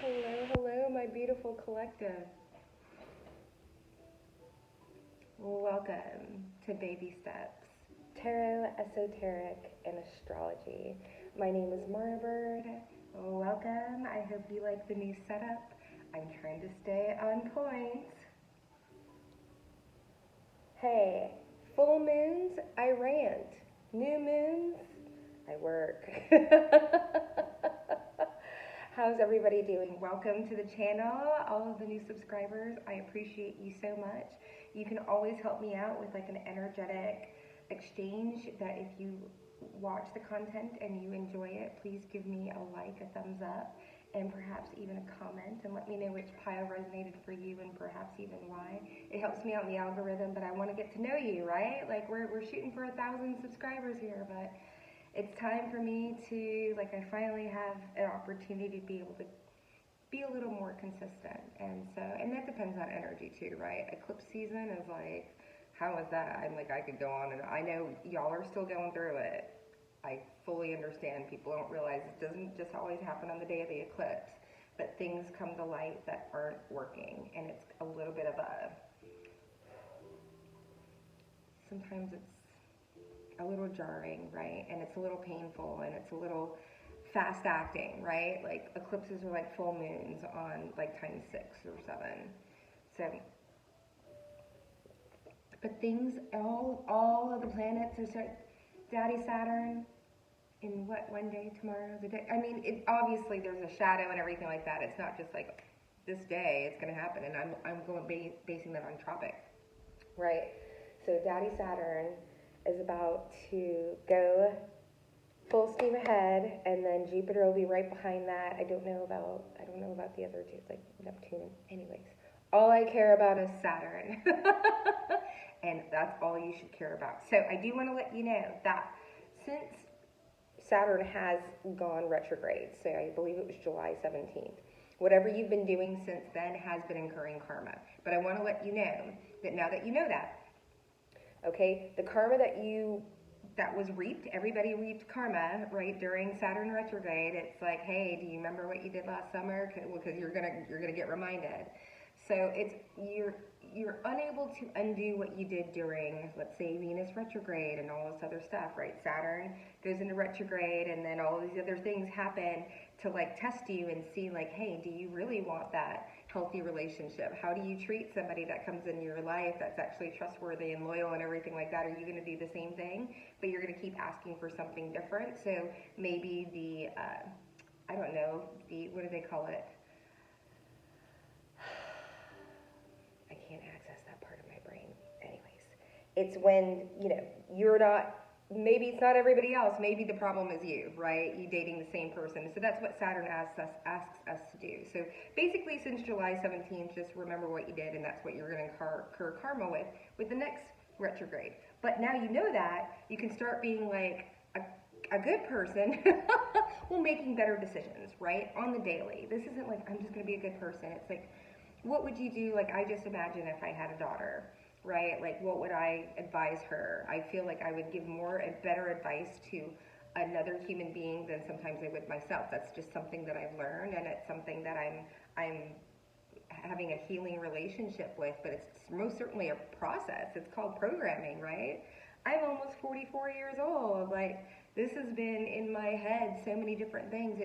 Hello, hello, my beautiful collective. Welcome to Baby Steps, Tarot, Esoteric, and Astrology. My name is Mara Bird. Welcome. I hope you like the new setup. I'm trying to stay on point. Hey, full moons, I rant. New moons, I work. How's everybody doing? Welcome to the channel, all of the new subscribers. I appreciate you so much. You can always help me out with like an energetic exchange that if you watch the content and you enjoy it, please give me a like, a thumbs up, and perhaps even a comment, and let me know which pile resonated for you and perhaps even why. It helps me out in the algorithm, but I want to get to know you, right? Like we're shooting for 1,000 subscribers here, but it's time for me to, like, I finally have an opportunity to be able to be a little more consistent. And so, and that depends on energy too, right? Eclipse season is like, how is that? I'm like, I could go on, and I know y'all are still going through it. I fully understand. People don't realize it doesn't just always happen on the day of the eclipse, but things come to light that aren't working, and it's a little bit of a, sometimes it's a little jarring, right? And it's a little painful, and it's a little fast acting, right? Like eclipses are like full moons on like times 6 or 7. So, but things, all of the planets are starting. Daddy Saturn in what, one day, tomorrow, the day? I mean, it obviously there's a shadow and everything like that. It's not just like this day it's going to happen, and I'm going basing that on tropic, right? So Daddy Saturn is about to go full steam ahead, and then Jupiter will be right behind that. I don't know about the other two, like Neptune. Anyways, all I care about is Saturn. And that's all you should care about. So I do want to let you know that since Saturn has gone retrograde, so I believe it was July 17th, whatever you've been doing since then has been incurring karma. But I want to let you know that now that you know that, okay, the karma that was reaped, everybody reaped karma, right, during Saturn retrograde. It's like, hey, do you remember what you did last summer? Because you're gonna get reminded. So it's you're unable to undo what you did during, let's say, Venus retrograde and all this other stuff, right? Saturn goes into retrograde, and then all these other things happen to like test you and see like, hey, do you really want that healthy relationship? How do you treat somebody that comes into your life that's actually trustworthy and loyal and everything like that? Are you going to do the same thing, but you're going to keep asking for something different? So maybe the I don't know, the, what do they call it? I can't access that part of my brain. Anyways, it's when, you're not, maybe it's not everybody else. Maybe the problem is you, right? You dating the same person. So that's what Saturn asks us to do. So basically, since July 17th, just remember what you did, and that's what you're going to incur karma with the next retrograde. But now you know that, you can start being like a good person, well, making better decisions, right? On the daily. This isn't like, I'm just going to be a good person. It's like, what would you do? Like, I just imagine if I had a daughter, right? Like, what would I advise her? I feel like I would give more and better advice to another human being than sometimes I would myself. That's just something that I've learned, and it's something that I'm having a healing relationship with, but it's most certainly a process. It's called programming, right? I'm almost 44 years old. Like, this has been in my head so many different things.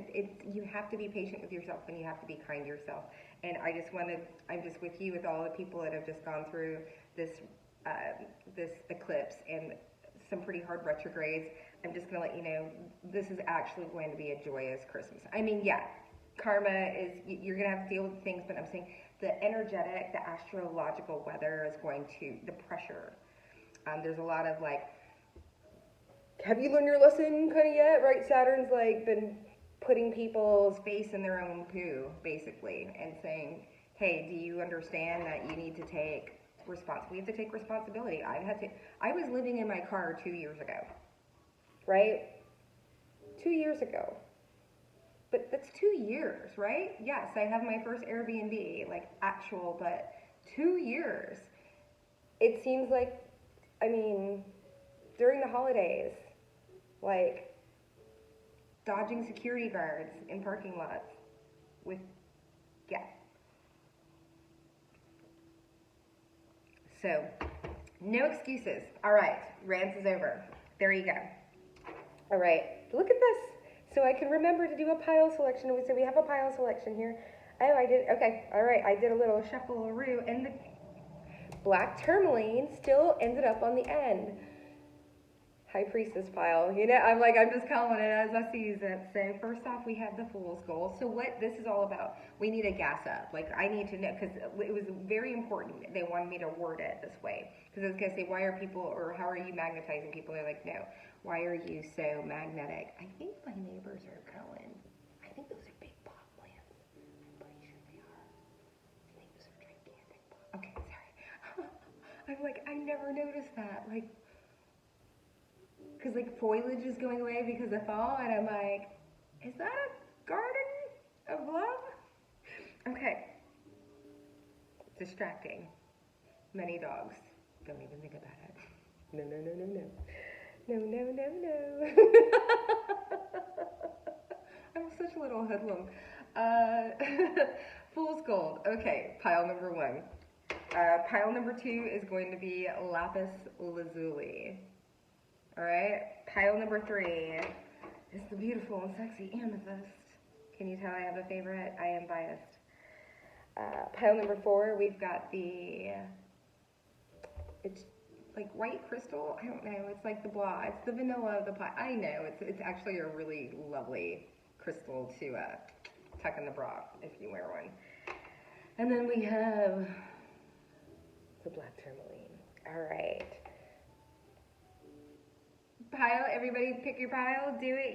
You have to be patient with yourself, and you have to be kind to yourself. And I'm just with you with all the people that have just gone through this eclipse and some pretty hard retrogrades. I'm just going to let you know, this is actually going to be a joyous Christmas. I mean, yeah, karma is, you're going to have to deal with things, but I'm saying the energetic, the astrological weather is going to, the pressure. There's a lot of like, have you learned your lesson kind of yet, right? Saturn's like been putting people's face in their own poo, basically, and saying, hey, do you understand that you need to take we have to take responsibility. I was living in my car 2 years ago, right? 2 years ago. But that's 2 years, right? Yes, I have my first Airbnb, like actual, but 2 years. It seems like, I mean, during the holidays, like dodging security guards in parking lots with Yeah. So, no excuses. All right, rants is over. There you go. All right, look at this. So I can remember to do a pile selection. So we have a pile selection here. Oh, I did, okay, all right, I did a little shuffle-a-roo, and the black tourmaline still ended up on the end. High Priestess pile. You know, I'm just calling it as I sees it. So first off, we have the Fool's Gold. So what this is all about, we need a gas up. Like, I need to know, because it was very important. They wanted me to word it this way. Because I was going to say, why are people, or how are you magnetizing people? They're like, no. Why are you so magnetic? I think my neighbors are going. I think those are big pot plants. I'm pretty sure they are. I think those are gigantic pot. Okay, sorry. I'm like, I never noticed that. Like, because like foliage is going away because of fall, and I'm like, is that a garden of love? Okay. Distracting. Many dogs. Don't even think about it. No, no, no, no, no. No, no, no, no. I'm such a little hoodlum. Fool's Gold. Okay, pile number 1. Pile number 2 is going to be Lapis Lazuli. Alright, pile number 3 is the beautiful and sexy Amethyst. Can you tell I have a favorite? I am biased. Pile number 4, we've got it's like white crystal. I don't know, it's like the blah. It's the vanilla of the pile. I know, it's actually a really lovely crystal to tuck in the bra if you wear one. And then we have the black tourmaline. Alright. Pile, everybody pick your pile, do it.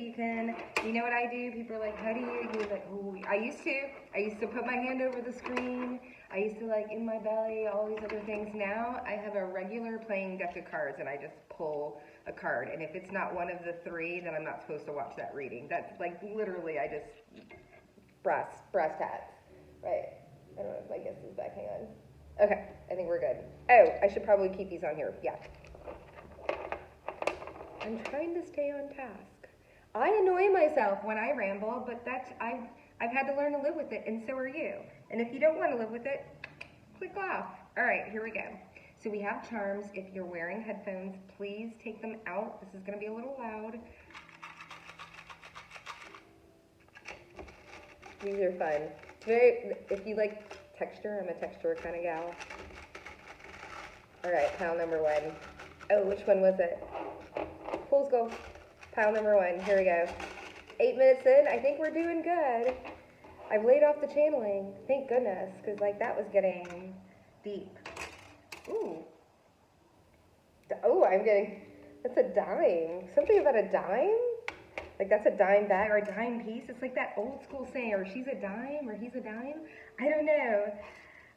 You know what I do? People are like, how do you? You're like, oh, I used to put my hand over the screen. I used to like in my belly, all these other things. Now I have a regular playing deck of cards and I just pull a card. And if it's not one of the 3, then I'm not supposed to watch that reading. That's like literally, I just, brass tats. Right. I don't know if my guest is back, hang on. Okay, I think we're good. Oh, I should probably keep these on here, yeah. I'm trying to stay on task. I annoy myself when I ramble, but I've had to learn to live with it, and so are you. And if you don't want to live with it, click off. All right, here we go. So we have charms. If you're wearing headphones, please take them out. This is going to be a little loud. These are fun. If you like texture, I'm a texture kind of gal. All right, pile number 1. Oh, which one was it? Fool's Gold. Pile number 1. Here we go. 8 minutes in. I think we're doing good. I've laid off the channeling. Thank goodness, because like that was getting deep. Ooh. Oh, I'm getting. That's a dime. Something about a dime? Like that's a dime bag or a dime piece. It's like that old school saying, or she's a dime, or he's a dime. I don't know.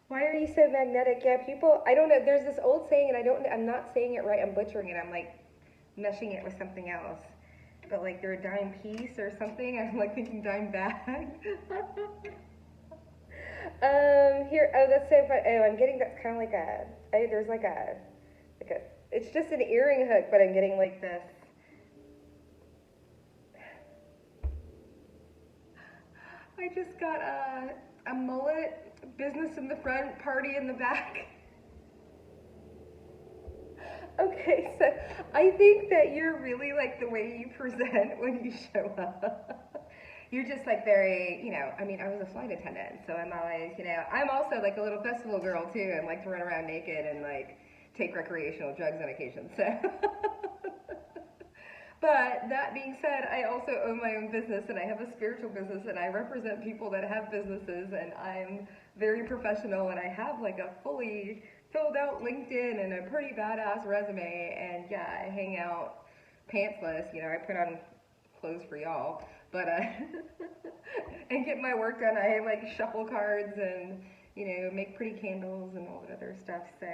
Why are you so magnetic? Yeah, people. I don't know. There's this old saying, and I'm not saying it right. I'm butchering it. I'm like meshing it with something else, but like they're a dime piece or something. I'm like thinking dime bag. Here, oh, that's so fun. Oh, I'm getting, that's kind of like there's like a, it's just an earring hook, but I'm getting like this. I just got a mullet, business in the front, party in the back. Okay, so I think that you're really like the way you present when you show up. You're just like very, I mean, I was a flight attendant, so I'm always, I'm also like a little festival girl too, and like to run around naked and like take recreational drugs on occasion, so. But that being said, I also own my own business and I have a spiritual business and I represent people that have businesses and I'm very professional and I have like a fully filled out LinkedIn and a pretty badass resume and yeah, I hang out pantsless, I put on clothes for y'all, but and get my work done. I like shuffle cards and, make pretty candles and all that other stuff, so.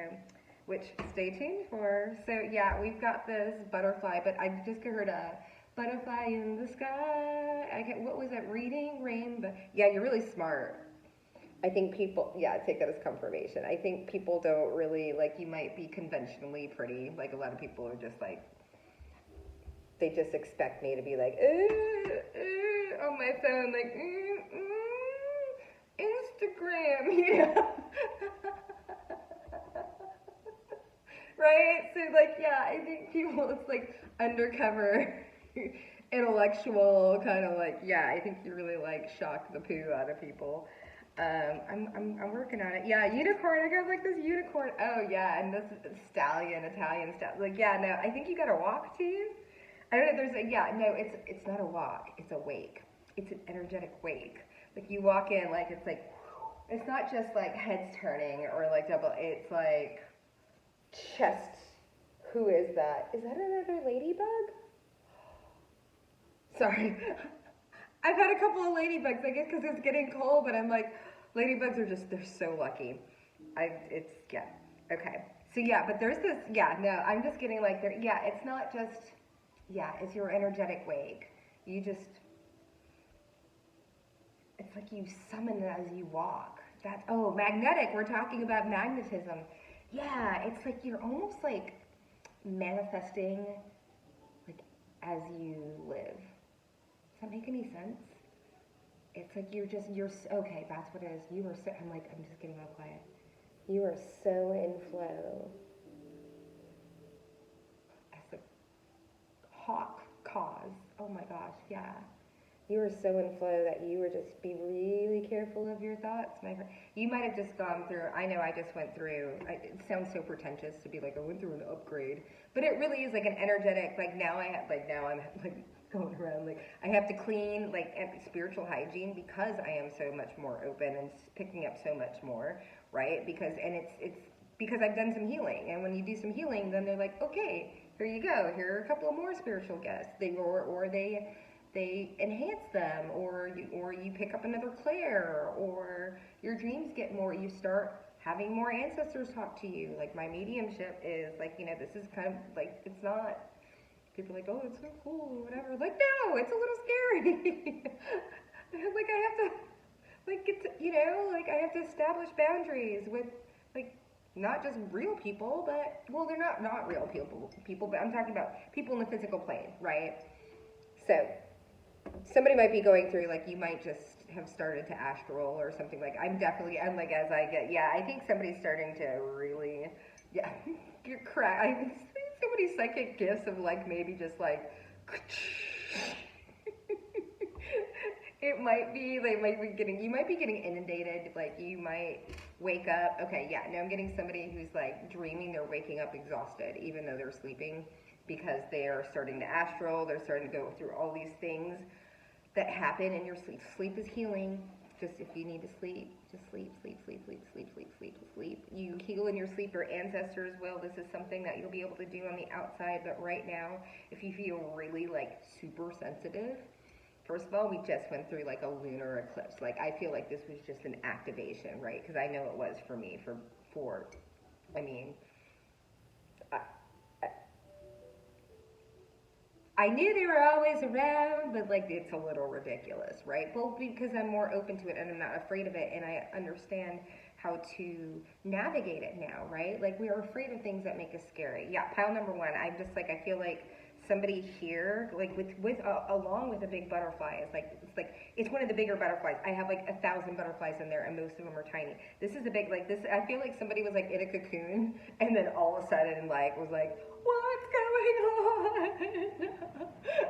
Which stay tuned for. So yeah, we've got this butterfly, but I just heard a butterfly in the sky. What was that reading? Rainbow. Yeah, you're really smart. I think people, yeah, take that as confirmation. I think people don't really, like, you might be conventionally pretty. Like a lot of people are just like, they just expect me to be like, on my phone, like, Instagram. you know? Right? So, like, yeah, I think people, it's like undercover, intellectual kind of like, yeah, I think you really like shock the poo out of people. I'm working on it. Yeah, unicorn. I got like this unicorn. Oh yeah, and this stallion, Italian stallion. Like, yeah, no, I think you got to walk too. I don't know. There's a yeah, no, it's not a walk. It's a wake. It's an energetic wake. Like you walk in, like it's not just like heads turning or like double. It's like chest. Who is that? Is that another ladybug? Sorry. I've had a couple of ladybugs, I guess because it's getting cold, but I'm like, ladybugs are just, they're so lucky. Yeah, okay. So yeah, but there's this, yeah, no, I'm just getting like, yeah, it's not just, yeah, it's your energetic wake. You just, it's like you summon it as you walk. That's, oh, magnetic, we're talking about magnetism. Yeah, it's like you're almost like manifesting like as you live. Does that make any sense? It's like okay, that's what it is. You are so, I'm just getting real quiet. You are so in flow. As a hawk caws. Oh my gosh, yeah. You are so in flow that you were just be really careful of your thoughts, my friend. You might have just gone through, I know I just went through, it sounds so pretentious to be like, I went through an upgrade. But it really is like an energetic, now I'm like going around, like, I have to clean, like, spiritual hygiene because I am so much more open and picking up so much more, right? Because because I've done some healing. And when you do some healing, then they're like, okay, here you go. Here are a couple of more spiritual guests. They enhance them, or you pick up another clair, or your dreams get more, you start having more ancestors talk to you. Like my mediumship is like, this is kind of like, it's not, people are like, oh, it's so cool, or whatever. Like, no, it's a little scary. Like I have to, like, I have to establish boundaries with, like, not just real people, but, well, they're not real people, but I'm talking about people in the physical plane, right? So, somebody might be going through, like, you might just have started to astral or something. Like, I'm like, as I get, yeah, I think somebody's starting to really, yeah, you're correct. I think so many psychic gifts of, like, maybe just, like, it might be, you might be getting inundated, like, you might wake up, okay, yeah, now I'm getting somebody who's, like, dreaming they're waking up exhausted, even though they're sleeping, because they are starting to astral, they're starting to go through all these things that happen in your sleep. Sleep is healing. Just if you need to sleep, just sleep. You heal in your sleep. Your ancestors will. This is something that you'll be able to do on the outside, but right now, if you feel really like super sensitive, first of all, we just went through like a lunar eclipse. Like I feel like this was just an activation, right? Because I know it was for me. I mean, I knew they were always around, but like it's a little ridiculous, right? Well, because I'm more open to it and I'm not afraid of it, and I understand how to navigate it now, right? Like we are afraid of things that make us scary. Yeah, pile number one. I'm just like, I feel like somebody here, like along with a big butterfly, it's one of the bigger butterflies. I have like 1,000 butterflies in there, and most of them are tiny. This is a big, like this. I feel like somebody was like in a cocoon, and then all of a sudden like was like, what's going on?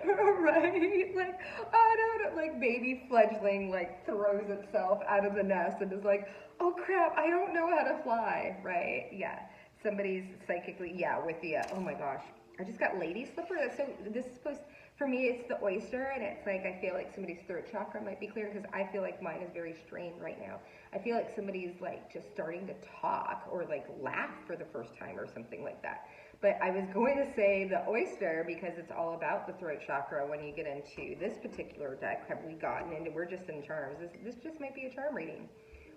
Right? Like, I don't know, like baby fledgling like throws itself out of the nest and is like, oh crap, I don't know how to fly, right? Yeah, somebody's psychically, yeah, with the, oh my gosh, I just got lady slipper. So this is supposed, for me, it's the oyster, and it's like, I feel like somebody's throat chakra might be clear, because I feel like mine is very strained right now. I feel like somebody's like just starting to talk or like laugh for the first time or something like that. But I was going to say the oyster because it's all about the throat chakra when you get into this particular deck. Have we gotten into, we're just in charms. This just might be a charm reading.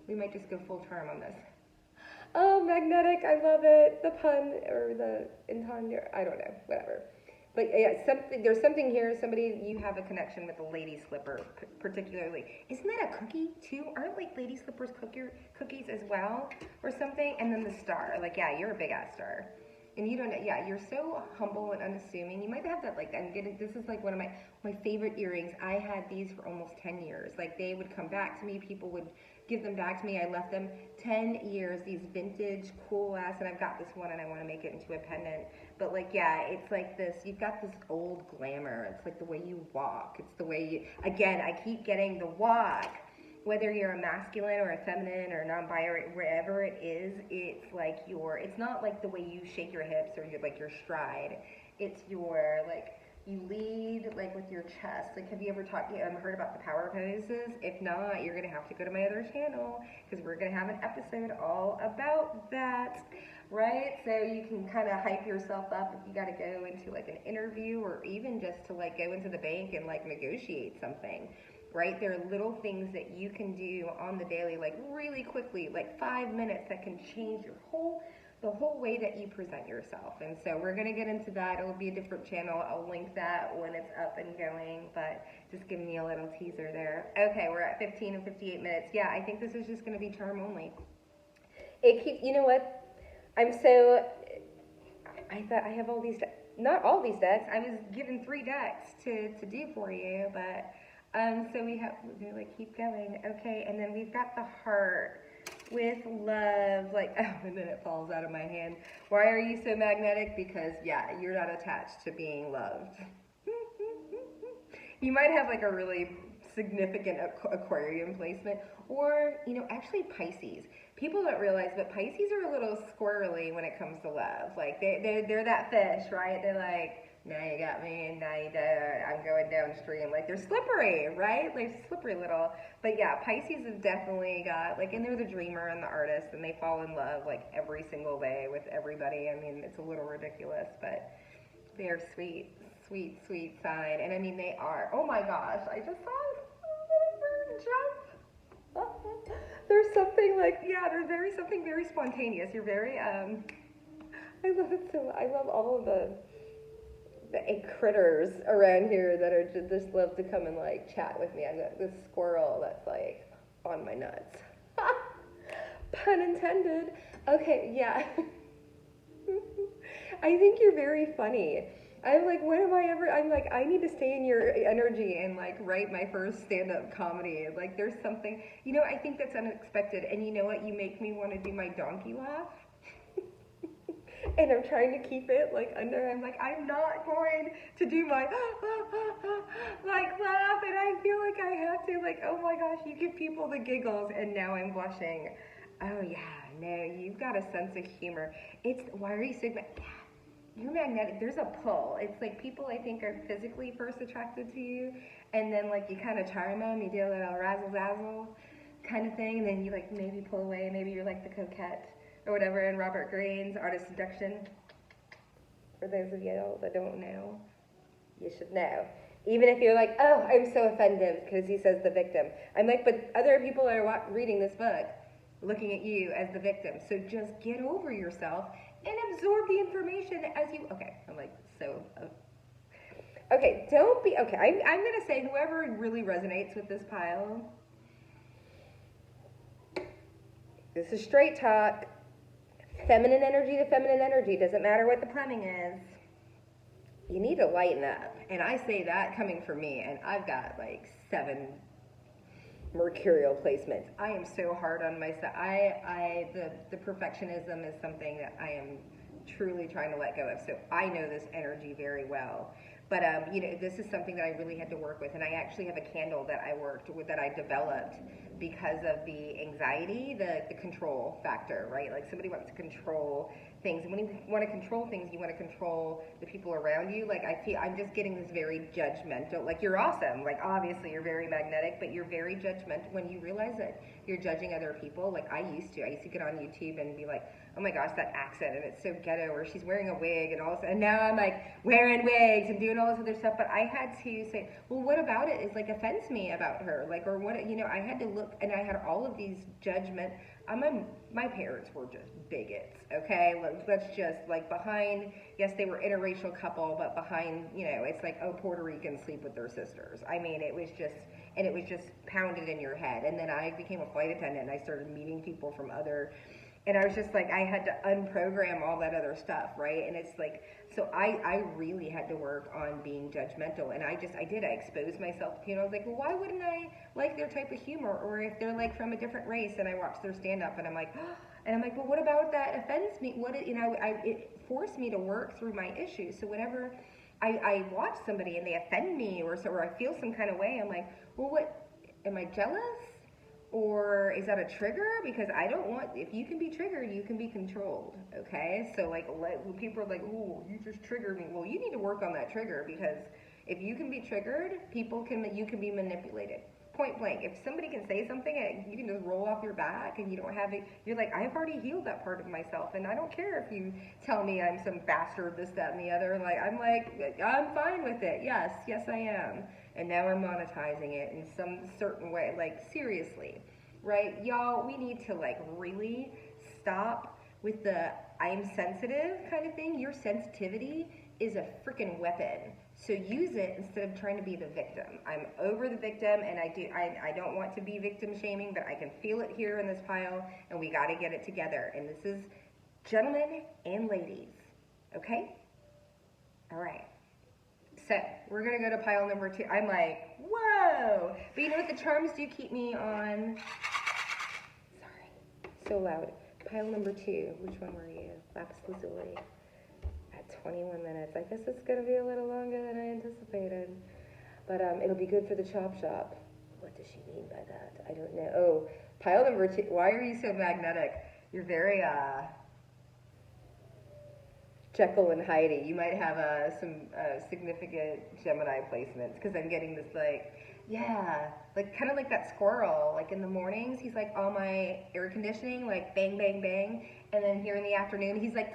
We might just go full charm on this. Oh, magnetic, I love it. The pun, or the entendre, I don't know, whatever. But yeah, there's something here, somebody, you have a connection with the lady slipper, particularly. Isn't that a cookie, too? Aren't, like, lady slippers cookies as well, or something? And then the star, like, yeah, you're a big-ass star. And you don't know, yeah, you're so humble and unassuming. You might have that, like, this is like one of my favorite earrings. I had these for almost 10 years. Like, they would come back to me, people would give them back to me. I left them 10 years, these vintage, cool ass, and I've got this one and I want to make it into a pendant. But like, yeah, it's like this, you've got this old glamour. It's like the way you walk. It's the way you, again, I keep getting the walk. Whether you're a masculine or a feminine or non-binary, wherever it is, it's like it's not like the way you shake your hips or your stride. It's like, you lead like with your chest. Like, have you ever heard about the power poses? If not, you're gonna have to go to my other channel, because we're gonna have an episode all about that, right? So you can kind of hype yourself up if you gotta go into like an interview, or even just to like go into the bank and like negotiate something. Right? There are little things that you can do on the daily, like really quickly, like 5 minutes, that can change the whole way that you present yourself. And so we're going to get into that. It'll be a different channel. I'll link that when it's up and going, but just giving you a little teaser there. Okay, we're at 15 and 58 minutes. Yeah, I think this is just going to be charm only. You know what? I thought I have all these decks. Not all these decks. I was given 3 decks to do for you, but so they like keep going. Okay, and then we've got the heart with love, like, oh, and then it falls out of my hand. Why are you so magnetic? Because, yeah, you're not attached to being loved. You might have like a really significant aquarium placement, or, actually Pisces. People don't realize, but Pisces are a little squirrely when it comes to love. Like, they're that fish, right? They're like, now you got me, and now you don't. I'm going downstream. Like, they're slippery, right? They're slippery little. But yeah, Pisces have definitely got, like, and they're the dreamer and the artist, and they fall in love, like, every single day with everybody. I mean, it's a little ridiculous, but they're sweet, sweet, sweet sign. And I mean, they are. Oh my gosh, I just saw a little bird jump. There's something like, yeah, there's something very spontaneous. You're very, I love it so, I love all of the critters around here that are just love to come and like chat with me. I've got this squirrel that's like on my nuts. Pun intended. Okay, yeah. I think you're very funny. I'm like, I'm like, I need to stay in your energy and like write my first stand-up comedy. Like, there's something, I think that's unexpected. And you know what? You make me want to do my donkey laugh. And I'm trying to keep it like under. I'm like, I'm not going to do my like laugh, and I feel like I have to. Like, oh my gosh, you give people the giggles, and now I'm blushing. Oh yeah, no, you've got a sense of humor. Why are you so magnetic? You're magnetic. There's a pull. It's like people, I think, are physically first attracted to you, and then like you kind of charm them. You do a little razzle dazzle kind of thing, and then you like maybe pull away. Maybe you're like the coquette, or whatever, in Robert Greene's Art of Seduction. For those of you that don't know, you should know. Even if you're like, oh, I'm so offended because he says the victim. I'm like, but other people are reading this book, looking at you as the victim. So just get over yourself and absorb the information as you, okay, I'm like, so, okay, don't be, okay, I'm going to say whoever really resonates with this pile, this is straight talk. Feminine energy to feminine energy, doesn't matter what the plumbing is. You need to lighten up. And I say that coming from me, and I've got like 7 mercurial placements. I am so hard on myself. The perfectionism is something that I am truly trying to let go of. So I know this energy very well. But this is something that I really had to work with, and I actually have a candle that I developed because of the anxiety, the control factor, right? Like, somebody wants to control things, and when you want to control things, you want to control the people around you. Like, I'm just getting this very judgmental. Like, you're awesome. Like, obviously you're very magnetic, but you're very judgmental when you realize that you're judging other people. Like, I used to get on YouTube and be like, oh my gosh, that accent, and it's so ghetto, or she's wearing a wig, and all this, and now I'm like wearing wigs and doing all this other stuff. But I had to say, well, what about it is like offends me about her, like, or what, I had to look, and I had all of these judgment. My parents were just bigots, okay? Let's just, like, behind, yes, they were interracial couple, but behind, it's like, oh, Puerto Ricans sleep with their sisters. I mean, it was just pounded in your head. And then I became a flight attendant, and I started meeting people from other And I was just like, I had to unprogram all that other stuff, right? And it's like, so I really had to work on being judgmental. And I exposed myself to, I was like, well, why wouldn't I like their type of humor? Or if they're like from a different race and I watch their stand up and I'm like, well, what about that offends me? It forced me to work through my issues. So whenever I watch somebody and they offend me or I feel some kind of way, I'm like, well, what, am I jealous? Or is that a trigger? Because I don't want, if you can be triggered, you can be controlled, okay? So like, when people are like, oh, you just triggered me. Well, you need to work on that trigger, because if you can be triggered, you can be manipulated. Point blank. If somebody can say something and you can just roll off your back and you don't have it, you're like, I've already healed that part of myself, and I don't care if you tell me I'm some bastard, this, that, and the other. I'm fine with it. Yes, I am. And now I'm monetizing it in some certain way, like seriously, right? Y'all, we need to like really stop with the I'm sensitive kind of thing. Your sensitivity is a freaking weapon. So use it instead of trying to be the victim. I'm over the victim, and I don't want to be victim shaming, but I can feel it here in this pile, and we got to get it together. And this is gentlemen and ladies, okay? All right. So we're going to go to pile number 2. I'm like, whoa. But you know what? The charms do keep me on. Sorry. So loud. Pile number 2. Which one were you? Lapis lazuli. At 21 minutes. I guess it's going to be a little longer than I anticipated. But it'll be good for the chop shop. What does she mean by that? I don't know. Oh, pile number 2. Why are you so magnetic? You're very, Jekyll and Heidi. You might have some significant Gemini placements, because I'm getting this like, yeah, like kind of like that squirrel. Like in the mornings, he's like on my air conditioning, like bang, bang, bang. And then here in the afternoon, he's like,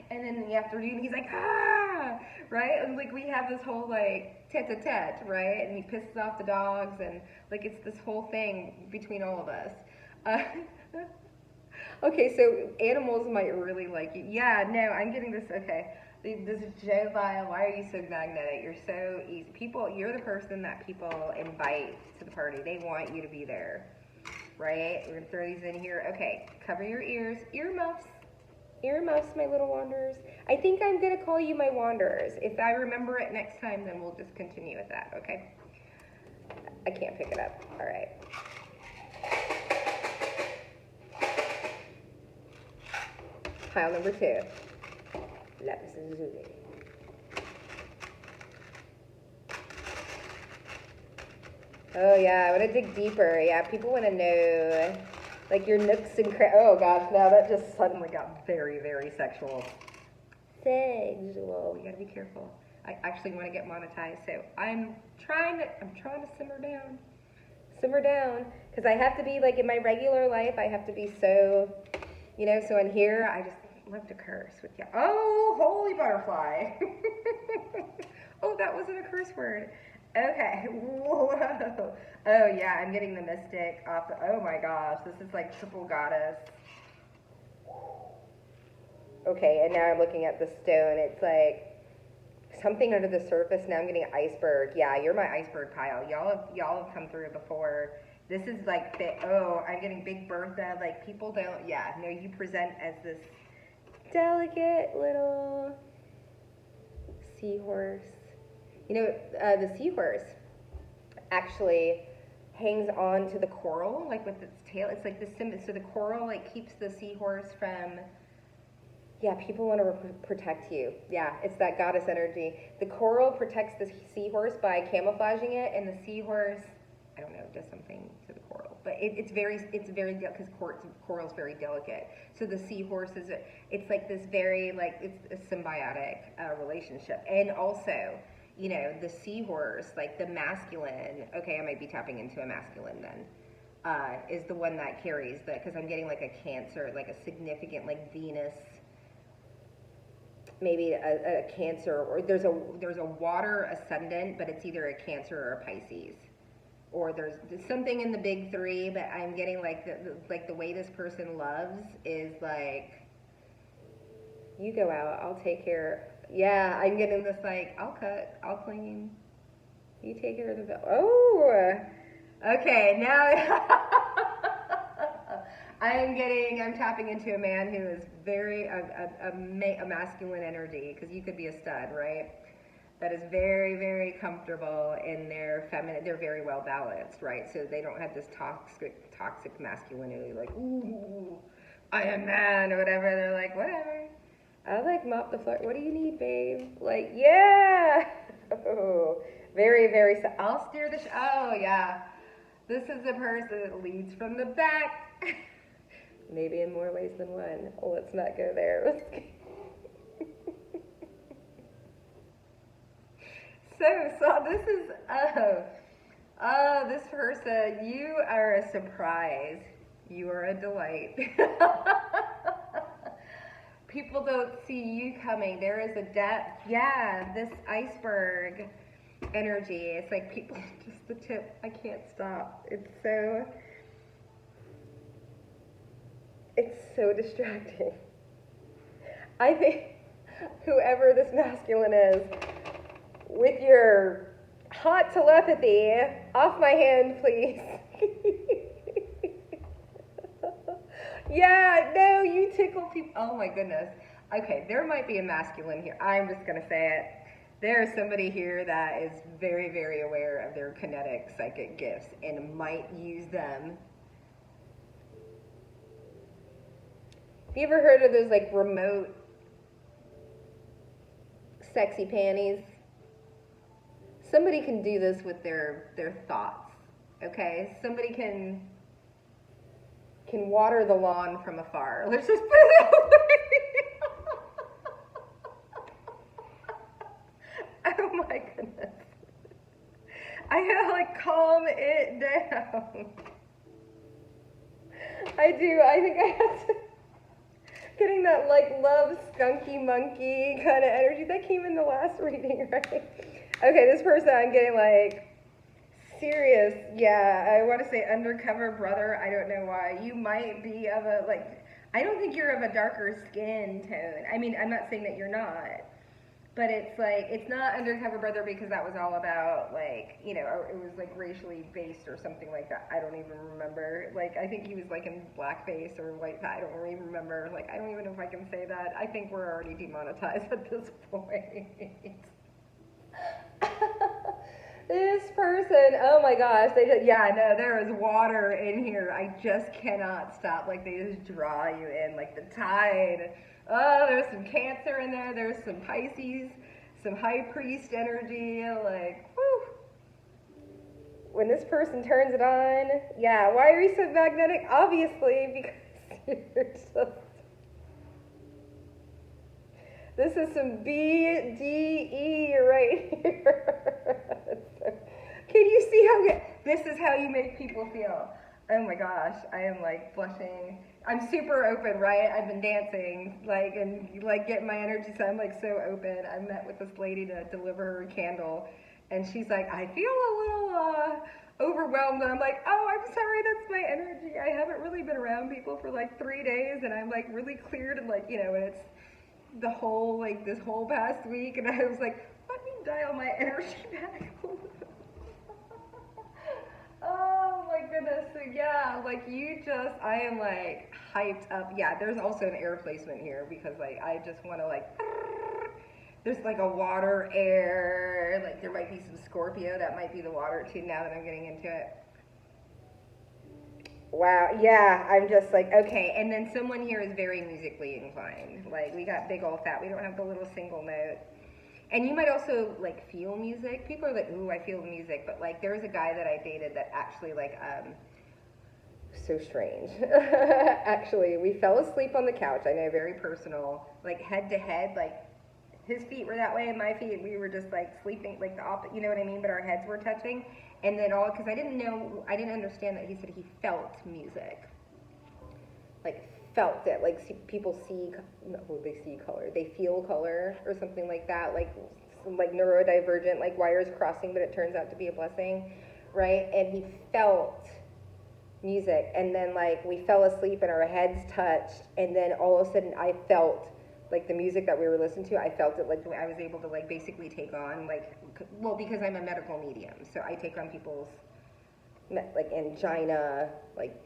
and then in the afternoon, he's like, ah, right? And like we have this whole like tete-a-tete, right? And he pisses off the dogs, and like it's this whole thing between all of us. Okay, so animals might really like you. Yeah, no, I'm getting this. Okay, this is Joe Vile. Why are you so magnetic? You're so easy. You're the person that people invite to the party. They want you to be there, right? We're gonna throw these in here. Okay, cover your ears. Earmuffs, my little wanderers. I think I'm gonna call you my wanderers. If I remember it next time, then we'll just continue with that. Okay. I can't pick it up. All right. Pile number 2. Lapis lazuli. Oh yeah, I want to dig deeper. Yeah, people want to know, like your nooks and oh gosh, now that just suddenly got very, very sexual. Sexual. We gotta be careful. I actually want to get monetized, so I'm trying to simmer down. Because I have to be like in my regular life, I have to be so, so in here, I just love to curse with you. Oh, holy butterfly. Oh, that wasn't a curse word. Okay. Whoa. Oh, yeah, I'm getting the mystic off the, oh my gosh, this is like triple goddess. Okay, and now I'm looking at the stone. It's like something under the surface. Now I'm getting iceberg. Yeah, you're my iceberg pile. Y'all have come through before. This is like, I'm getting Big Bertha. Like, people don't, you present as this delicate little seahorse. The seahorse actually hangs on to the coral, like with its tail. It's like the symbol. So the coral like keeps the seahorse from. Yeah, people want to protect you. Yeah, it's that goddess energy. The coral protects the seahorse by camouflaging it, and the seahorse, I don't know, does something to the coral. But it's very, because coral's very delicate. So the seahorse it's like this very, like, it's a symbiotic relationship. And also, the seahorse, like the masculine, okay, I might be tapping into a masculine then, is the one that carries because I'm getting like a Cancer, like a significant, like Venus, maybe a Cancer, or there's a water ascendant, but it's either a Cancer or a Pisces, or there's something in the big 3. But I'm getting like the way this person loves is like, you go out, I'll take care. Yeah, I'm getting this like, I'll cut, I'll clean, you take care of the bill. Oh, okay, now I'm tapping into a man who is very, a masculine energy, because you could be a stud, right? That is very, very comfortable in their feminine, they're very well balanced, right? So they don't have this toxic masculinity, like, ooh, I am man, or whatever. They're like, whatever. I like mop the floor. What do you need, babe? Like, yeah. Oh, very, very, I'll steer the, oh, yeah. This is the person that leads from the back. Maybe in more ways than one. Let's not go there. So this is, this person, you are a surprise. You are a delight. People don't see you coming. There is a depth. Yeah, this iceberg energy. It's like people, just the tip. I can't stop. It's so distracting. I think whoever this masculine is, with your hot telepathy, off my hand, please. Yeah, no, you tickle people. Oh my goodness. Okay, there might be a masculine here. I'm just going to say it. There is somebody here that is very, very aware of their kinetic psychic gifts and might use them. Have you ever heard of those like remote sexy panties? Somebody can do this with their thoughts, okay? Somebody can water the lawn from afar. Let's just put it that way. Oh my goodness. I gotta like calm it down. I do. I think I have to. Getting that like love skunky monkey kind of energy that came in the last reading, right? Okay, this person I'm getting like serious. Yeah, I want to say undercover brother. I don't know why. You might be of a like. I don't think you're of a darker skin tone. I mean, I'm not saying that you're not. But it's like, it's not undercover brother because that was all about like, you know, it was like racially based or something like that. I don't even remember. Like, I think he was like in blackface or white, I don't even remember. Like, I don't even know if I can say that. I think we're already demonetized at this point. This person, oh my gosh, yeah, no, there is water in here. I just cannot stop. Like, they just draw you in, like the tide. Oh, there's some Cancer in there. There's some Pisces, some High Priest energy. Like, whew. When this person turns it on, yeah, why are you so magnetic? Obviously, because you're just... This is some BDE right here. Can you see how good? This is how you make people feel. Oh my gosh, I am like blushing. I'm super open, right? I've been dancing, like, and like getting my energy, so I'm like so open. I met with this lady to deliver her a candle, and she's like, I feel a little overwhelmed, and I'm like, oh, I'm sorry, that's my energy. I haven't really been around people for like 3 days, and I'm like really cleared, and like, you know, and it's the whole, like this whole past week, and I was like, let me dial my energy back a little bit. Oh my goodness, so yeah, like you just, I am like hyped up. Yeah, there's also an air placement here because like I just want to like, there's like a water air, like there might be some Scorpio, that might be the water too now that I'm getting into it. Wow, yeah, I'm just like, okay, and then someone here is very musically inclined. Like we got big old fat, we don't have the little single note. And you might also, like, feel music. People are like, ooh, I feel music. But, like, there was a guy that I dated that actually, like, so strange. Actually, we fell asleep on the couch. I know, very personal. Like, head to head. Like, his feet were that way and my feet. We were just, like, sleeping, like, the opposite. You know what I mean? But our heads were touching. And then because I didn't understand that he said he felt music. Like, felt it, like people see, no, they see color, they feel color or something like that, like neurodivergent, like wires crossing, but it turns out to be a blessing, right? And he felt music, and then like we fell asleep and our heads touched, and then all of a sudden I felt like the music that we were listening to, I felt it, like I was able to like basically take on, like, well, because I'm a medical medium, so I take on people's like angina, like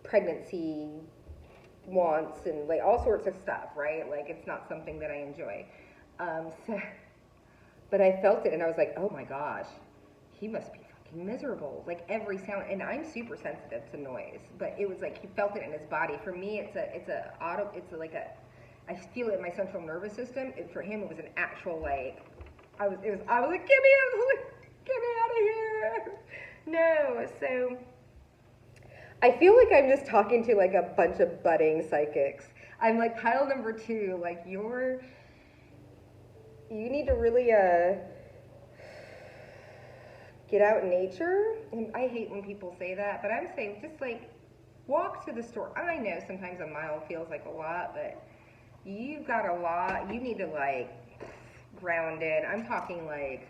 pregnancy wants and like all sorts of stuff, right? Like it's not something that I enjoy. So, but I felt it and I was like, oh my gosh, he must be fucking miserable. Like every sound, and I'm super sensitive to noise, but it was like he felt it in his body. For me, I feel it in my central nervous system. For him, it was an actual like, I was like, get me out of here. No, so I feel like I'm just talking to like a bunch of budding psychics. I'm like pile number 2, like you need to really get out in nature. And I hate when people say that, but I'm saying just like walk to the store. I know sometimes a mile feels like a lot, but you've got a lot. You need to like ground in. I'm talking like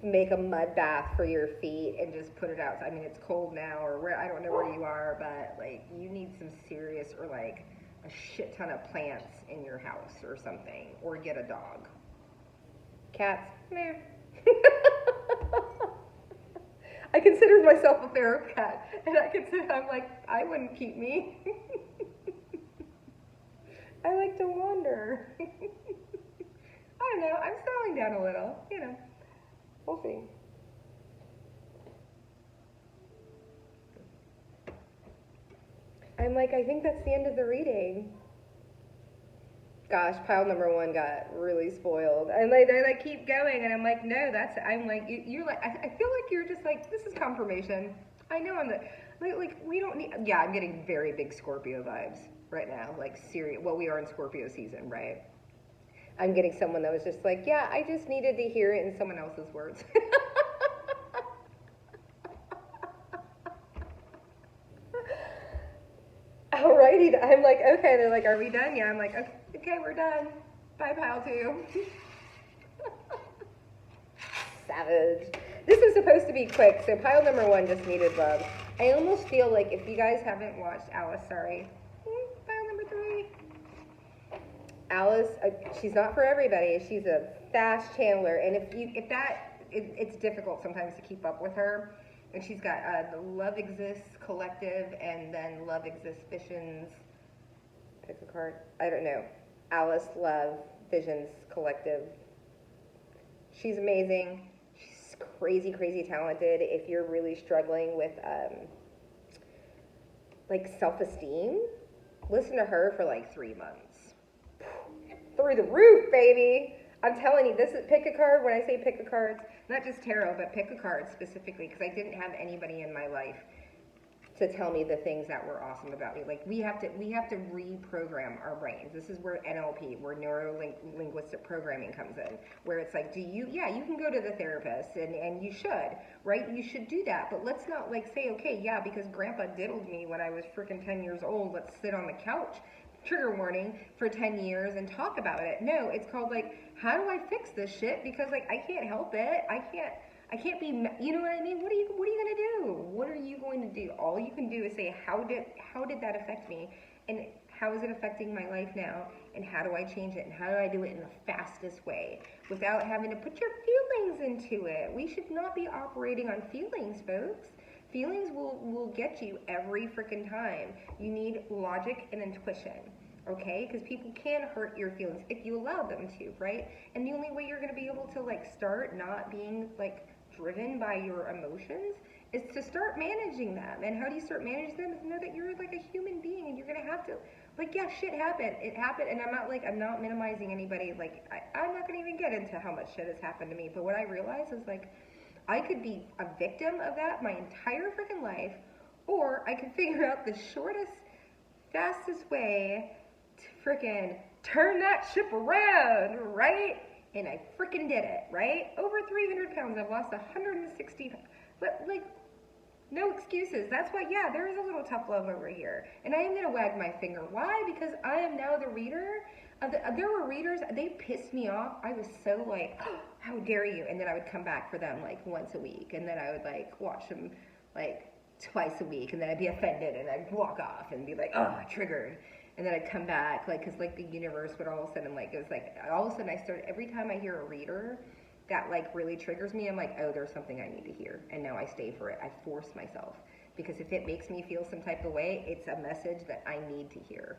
make a mud bath for your feet and just put it out. I mean, it's cold now, or where I don't know where you are, but like you need some serious, or like a shit ton of plants in your house or something, or get a dog. Cats, meh. I consider myself a feral cat, and I'm like, I wouldn't keep me. I like to wander. I don't know, I'm settling down a little, you know. We'll see. I'm like, I think that's the end of the reading. Gosh, pile number 1 got really spoiled. And they like keep going, and I'm like, no, I'm like, you're like, I feel like you're just like, this is confirmation. I know I'm like we don't need, yeah, I'm getting very big Scorpio vibes right now, like serious, well, we are in Scorpio season, right? I'm getting someone that was just like, yeah, I just needed to hear it in someone else's words. Alrighty, I'm like, okay, they're like, are we done? Yeah, I'm like, okay, we're done. Bye, pile 2. Savage. This was supposed to be quick, so pile number 1 just needed love. I almost feel like if you guys haven't watched Alice, sorry, pile number 3. Alice, she's not for everybody. She's a fast channeler, and it's difficult sometimes to keep up with her. And she's got the Love Exists Collective, and then Love Exists Visions. Pick a card. I don't know. Alice Love Visions Collective. She's amazing. She's crazy, crazy talented. If you're really struggling with like self-esteem, listen to her for like 3 months. Through the roof, baby. I'm telling you, this is pick a card. When I say pick a card, not just tarot, but pick a card specifically, because I didn't have anybody in my life to tell me the things that were awesome about me. Like we have to reprogram our brains. This is where NLP, where neuro-linguistic programming comes in, where it's like, you can go to the therapist and you should, right? You should do that, but let's not like say, okay, yeah, because grandpa diddled me when I was freaking 10 years old, let's sit on the couch, trigger warning, for 10 years and talk about it. No, it's called like, how do I fix this shit? Because like, I can't help it. I can't be, you know what I mean? What are you going to do? What are you going to do? All you can do is say, how did that affect me? And how is it affecting my life now? And how do I change it? And how do I do it in the fastest way without having to put your feelings into it? We should not be operating on feelings, folks. Feelings will get you every freaking time. You need logic and intuition, okay? Because people can hurt your feelings if you allow them to, right? And the only way you're going to be able to like start not being like driven by your emotions is to start managing them. And how do you start managing them? Is know that you're like a human being, and you're going to have to, like, yeah, shit happened. It happened, and I'm not minimizing anybody. Like, I'm not going to even get into how much shit has happened to me. But what I realized is like, I could be a victim of that my entire freaking life, or I could figure out the shortest, fastest way to freaking turn that ship around, right? And I freaking did it, right? Over 300 pounds. I've lost 160. But like, no excuses. That's why, yeah, there is a little tough love over here. And I am going to wag my finger. Why? Because I am now the reader. There were readers, they pissed me off. I was so like, oh, how dare you? And then I would come back for them like once a week. And then I would like watch them like twice a week. And then I'd be offended and I'd walk off and be like, oh, triggered. And then I'd come back, like, because like the universe would all of a sudden, like, it was like, all of a sudden I started, every time I hear a reader that like really triggers me, I'm like, oh, there's something I need to hear. And now I stay for it. I force myself because if it makes me feel some type of way, it's a message that I need to hear,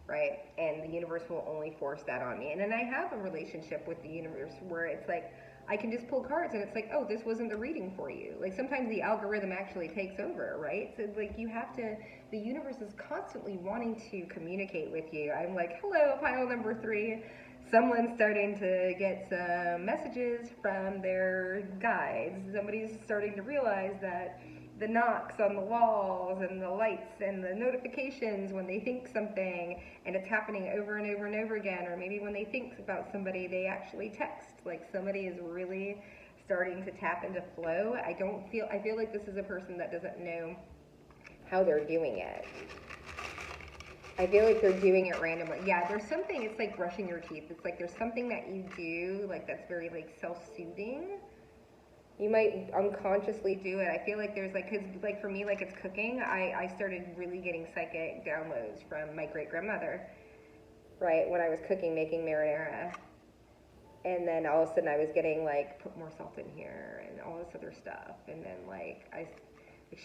right? And the universe will only force that on me. And then I have a relationship with the universe where it's like, I can just pull cards and it's like, oh, this wasn't the reading for you. Like sometimes the algorithm actually takes over, right? So like you have to, the universe is constantly wanting to communicate with you. I'm like, hello, pile number 3. Someone's starting to get some messages from their guides. Somebody's starting to realize that the knocks on the walls and the lights and the notifications when they think something, and it's happening over and over and over again, or maybe when they think about somebody, they actually text. Like somebody is really starting to tap into flow. I feel like this is a person that doesn't know how they're doing it. I feel like they're doing it randomly. Yeah, there's something, it's like brushing your teeth. It's like there's something that you do, like that's very like self-soothing. You might unconsciously do it. I feel like there's like, cause like for me, like it's cooking. I started really getting psychic downloads from my great-grandmother, right? When I was cooking, making marinara. And then all of a sudden I was getting like, put more salt in here and all this other stuff. And then like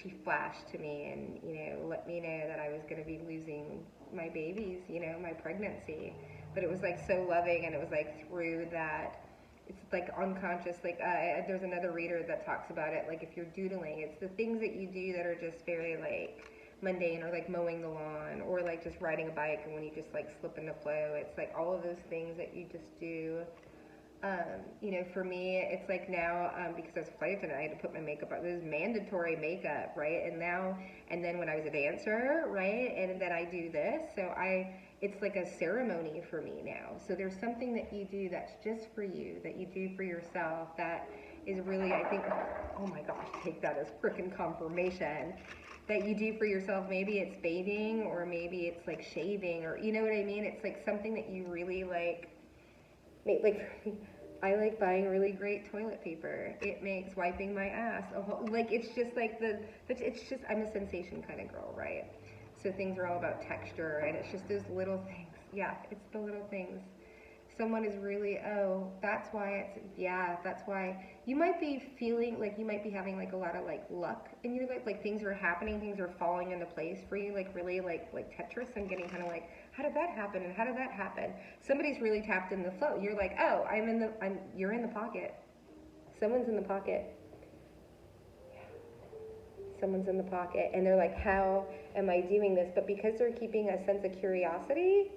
she flashed to me and, you know, let me know that I was going to be losing my babies, you know, my pregnancy. But it was like so loving, and it was like through that, it's like unconscious, like there's another reader that talks about it, like if you're doodling, it's the things that you do that are just very like mundane, or like mowing the lawn, or like just riding a bike, and when you just like slip into flow, it's like all of those things that you just do. You know, for me, it's like now, because I was a flight attendant, I had to put my makeup on. This is mandatory makeup, right? And then when I was a dancer, right? And then I do this, so it's like a ceremony for me now. So there's something that you do that's just for you, that you do for yourself, that is really, I think, oh my gosh, take that as frickin' confirmation, that you do for yourself. Maybe it's bathing, or maybe it's like shaving, or you know what I mean? It's like something that you really like I like buying really great toilet paper. It makes wiping my ass like it's just like it's just, I'm a sensation kind of girl, right? So things are all about texture, and it's just those little things. Yeah, it's the little things. Someone is really, that's why you might be feeling like you might be having like a lot of like luck in your life, like things are happening, things are falling into place for you, like really like Tetris, and getting kind of like, how did that happen and how did that happen? Somebody's really tapped in the flow. You're like, oh, you're in the pocket. Someone's in the pocket. Someone's in the pocket, and they're like, how am I doing this? But because they're keeping a sense of curiosity,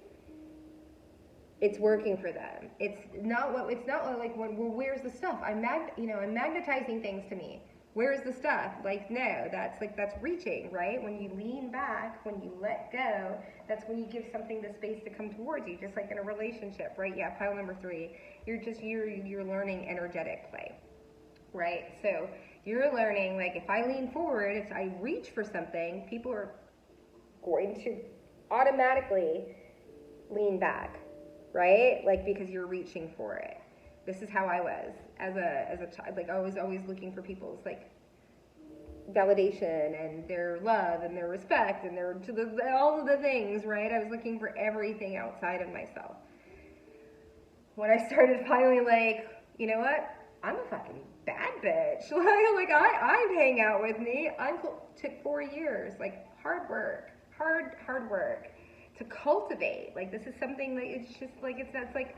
it's working for them. It's not like, well, where's the stuff? I'm magnetizing things to me. Where's the stuff? Like, no, that's reaching, right? When you lean back, when you let go, that's when you give something the space to come towards you, just like in a relationship, right? Yeah, pile number 3. You're learning energetic play, right? So you're learning, like, if I lean forward, if I reach for something, people are going to automatically lean back, right? Like, because you're reaching for it. This is how I was as a child. Like, I was always looking for people's like validation and their love and their respect and all of the things, right? I was looking for everything outside of myself. When I started finally like, you know what? I'm a fucking bad bitch. Like I'd hang out with me. Took 4 years, like hard work to cultivate. Like, this is something that it's just like, that's like,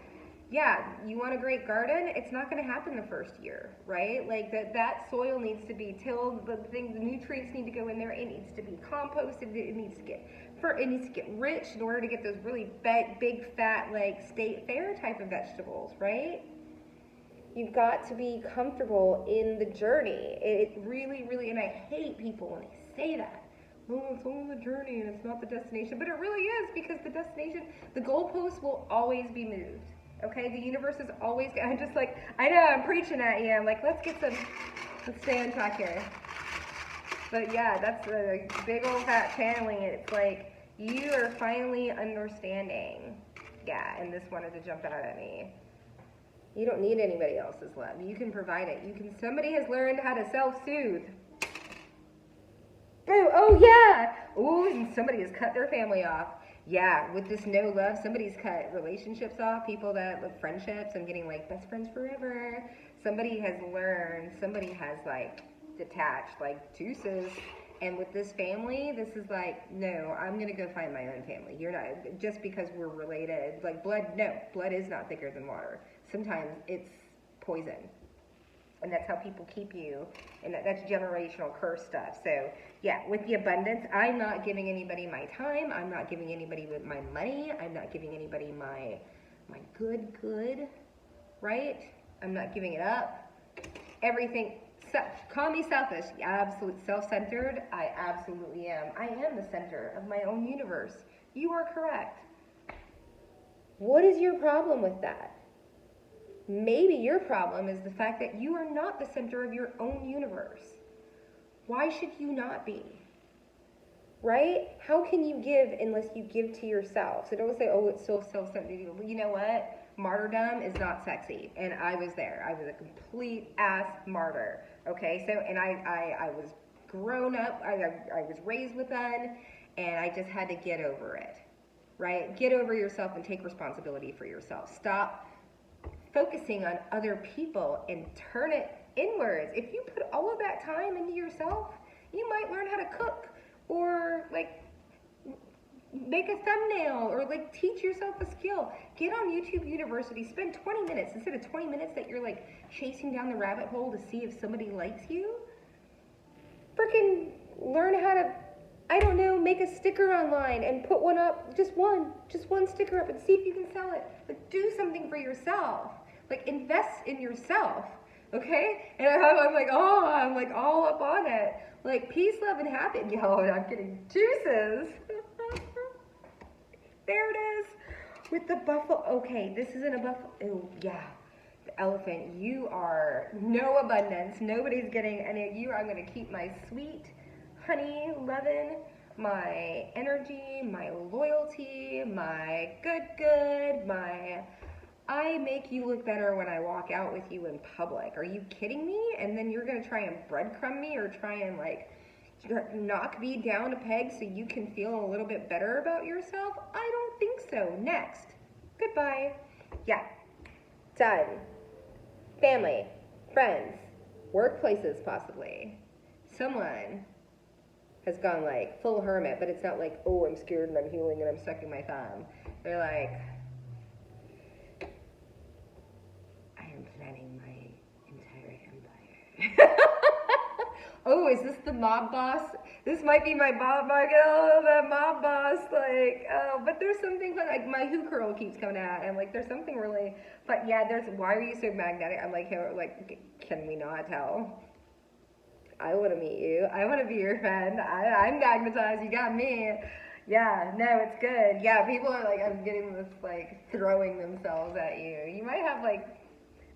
yeah, you want a great garden? It's not going to happen the first year, right? Like that soil needs to be tilled. The nutrients need to go in there. It needs to be composted. It needs to get rich in order to get those really big fat, like state fair type of vegetables, right? You've got to be comfortable in the journey. It really, really, and I hate people when they say that. Oh, it's only the journey and it's not the destination. But it really is, because the destination, the goalposts will always be moved. Okay, the universe is always, I'm just like, I know, I'm preaching at you. I'm like, let's stay on track here. But yeah, that's a big old fat channeling. It's like, you are finally understanding. Yeah, and this wanted to jump out at me. You don't need anybody else's love. You can provide it. Somebody has learned how to self-soothe. Oh yeah! Ooh, and somebody has cut their family off. Yeah, with this no love, somebody's cut relationships off, people that with friendships and getting like best friends forever. Somebody has learned, somebody has like detached, like deuces, And with this family, this is like, no, I'm going to go find my own family. You're not, just because we're related, like blood, no, blood is not thicker than water. Sometimes it's poison. And that's how people keep you, and that's generational curse stuff. So, yeah, with the abundance, I'm not giving anybody my time. I'm not giving anybody my money. I'm not giving anybody my good, right? I'm not giving it up. Everything, call me selfish, absolute self-centered. I absolutely am. I am the center of my own universe. You are correct. What is your problem with that? Maybe your problem is the fact that you are not the center of your own universe. Why should you not be? Right? How can you give unless you give to yourself? So don't say, oh, it's so self-centered. Well, you know what? Martyrdom is not sexy. And I was there. I was a complete ass martyr. Okay? So, and I was grown up. I was raised with that. And I just had to get over it. Right? Get over yourself and take responsibility for yourself. Stop focusing on other people and turn it inwards. If you put all of that time into yourself, you might learn how to cook or like make a thumbnail or like teach yourself a skill. Get on YouTube University, spend 20 minutes instead of 20 minutes that you're like chasing down the rabbit hole to see if somebody likes you. Freaking learn how to, I don't know, make a sticker online and put one up, just one sticker up and see if you can sell it. Like do something for yourself. Like invest in yourself, okay? And I'm like all up on it. Like peace, love, and happiness. Yo, I'm getting juices. There it is. With the buffalo. Okay, this isn't a buffalo. Oh, yeah. The elephant. You are no abundance. Nobody's getting any of you. I'm going to keep my sweet honey loving, my energy, my loyalty, my good, my... I make you look better when I walk out with you in public. Are you kidding me? And then you're going to try and breadcrumb me or try and like knock me down a peg so you can feel a little bit better about yourself? I don't think so. Next. Goodbye. Yeah. Done. Family, friends, workplaces possibly. Someone has gone like full hermit, but it's not like, oh, I'm scared and I'm healing and I'm sucking my thumb. They're like, planning my entire empire. Oh, is this the mob boss? This might be my mob, that mob boss, like, oh, but there's something fun, like, my who curl keeps coming out, and, like, there's something really, but, yeah, why are you so magnetic? I'm like, can we not tell? I want to meet you. I want to be your friend. I'm magnetized. You got me. Yeah, no, it's good. Yeah, people are, like, I'm getting this, like, throwing themselves at you. You might have, like,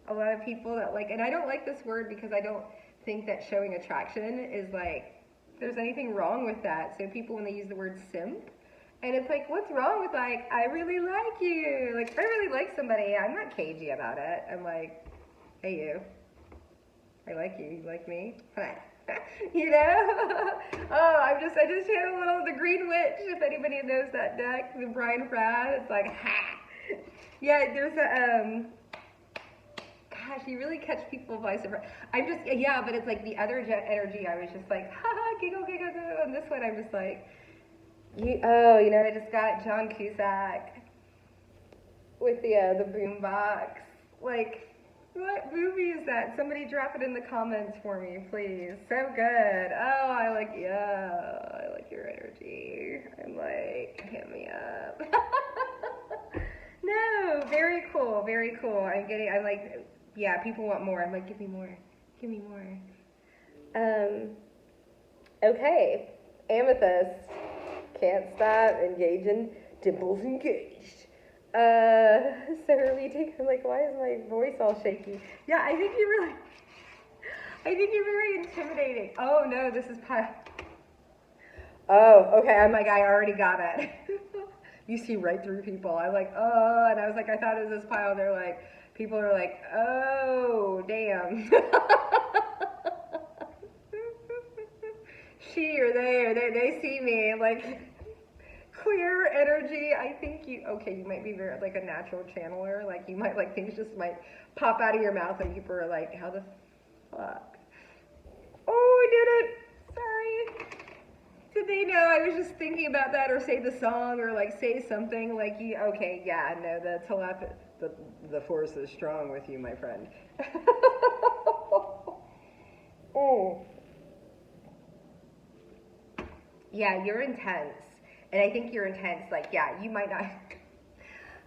a lot of people that like, and I don't like this word because I don't think that showing attraction is like, there's anything wrong with that. So people, when they use the word simp, and it's like, what's wrong with like, I really like you. Like, if I really like somebody, I'm not cagey about it. I'm like, hey you, I like you, you like me? You know? Oh, I just hit a little, the Green Witch, if anybody knows that deck, the Brian Frad, it's like, ha! Yeah, there's a, gosh, you really catch people by surprise. I'm just, yeah, but it's like the other energy, I was just like, haha, giggle, giggle, giggle. And this one, I'm just like, I just got John Cusack with the boom box. Like, what movie is that? Somebody drop it in the comments for me, please. So good. Oh, I like your energy. I'm like, hit me up. No, very cool, very cool. I'm like, yeah, people want more. I'm like, give me more. Give me more. Okay. Amethyst. Can't stop. Engaging. Dimples engaged. So reading, I'm like, why is my voice all shaky? Yeah, I think you're very intimidating. Oh, no, this is oh, okay. I'm like, I already got it. You see right through people. I'm like, oh, and I was like, I thought it was this pile. They're like, people are like, oh, damn. She or they see me, like, clear energy. I think you might be very, like, a natural channeler. Like, you might, like, things just might pop out of your mouth and people are like, how the fuck? Oh, I did it. Sorry. Did they know I was just thinking about that, or say the song, or like say something like you? Okay, yeah, no, the telepathy, the force is strong with you, my friend. Oh. Yeah, you're intense, and I think you're intense. Like, yeah, you might not.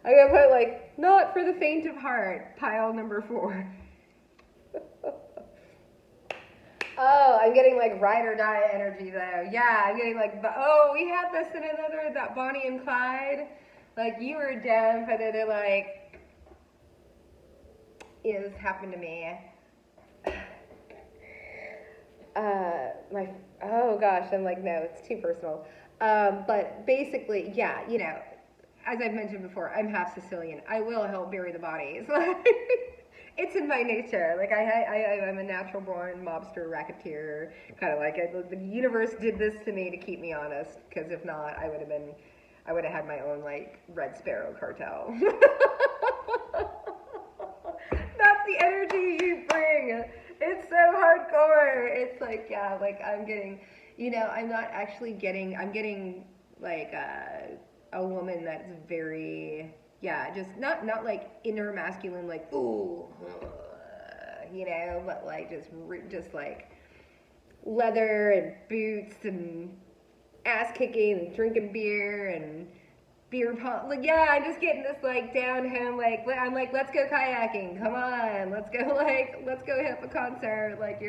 I'm gonna put like not for the faint of heart. Pile number 4. Oh, I'm getting like ride or die energy though. Yeah, I'm getting like, oh, we had this in another, that Bonnie and Clyde. Like, you were deaf, and then they're like, yeah, this happened to me. Oh gosh, I'm like, no, it's too personal. But basically, yeah, you know, as I've mentioned before, I'm half Sicilian. I will help bury the bodies. It's in my nature. Like, I'm a natural born mobster, racketeer, kind of like it. The universe did this to me to keep me honest, because if not, I would have had my own, like, Red Sparrow cartel. That's the energy you bring. It's so hardcore. It's like, yeah, like I'm getting, you know, I'm not actually getting, I'm getting like a woman that's very, yeah, just not like inner masculine, like, ooh, you know, but like just like leather and boots and ass kicking and drinking beer and beer pong. Like, yeah, I'm just getting this like down home, like, I'm like, let's go kayaking, come on, let's go hit a concert. Like,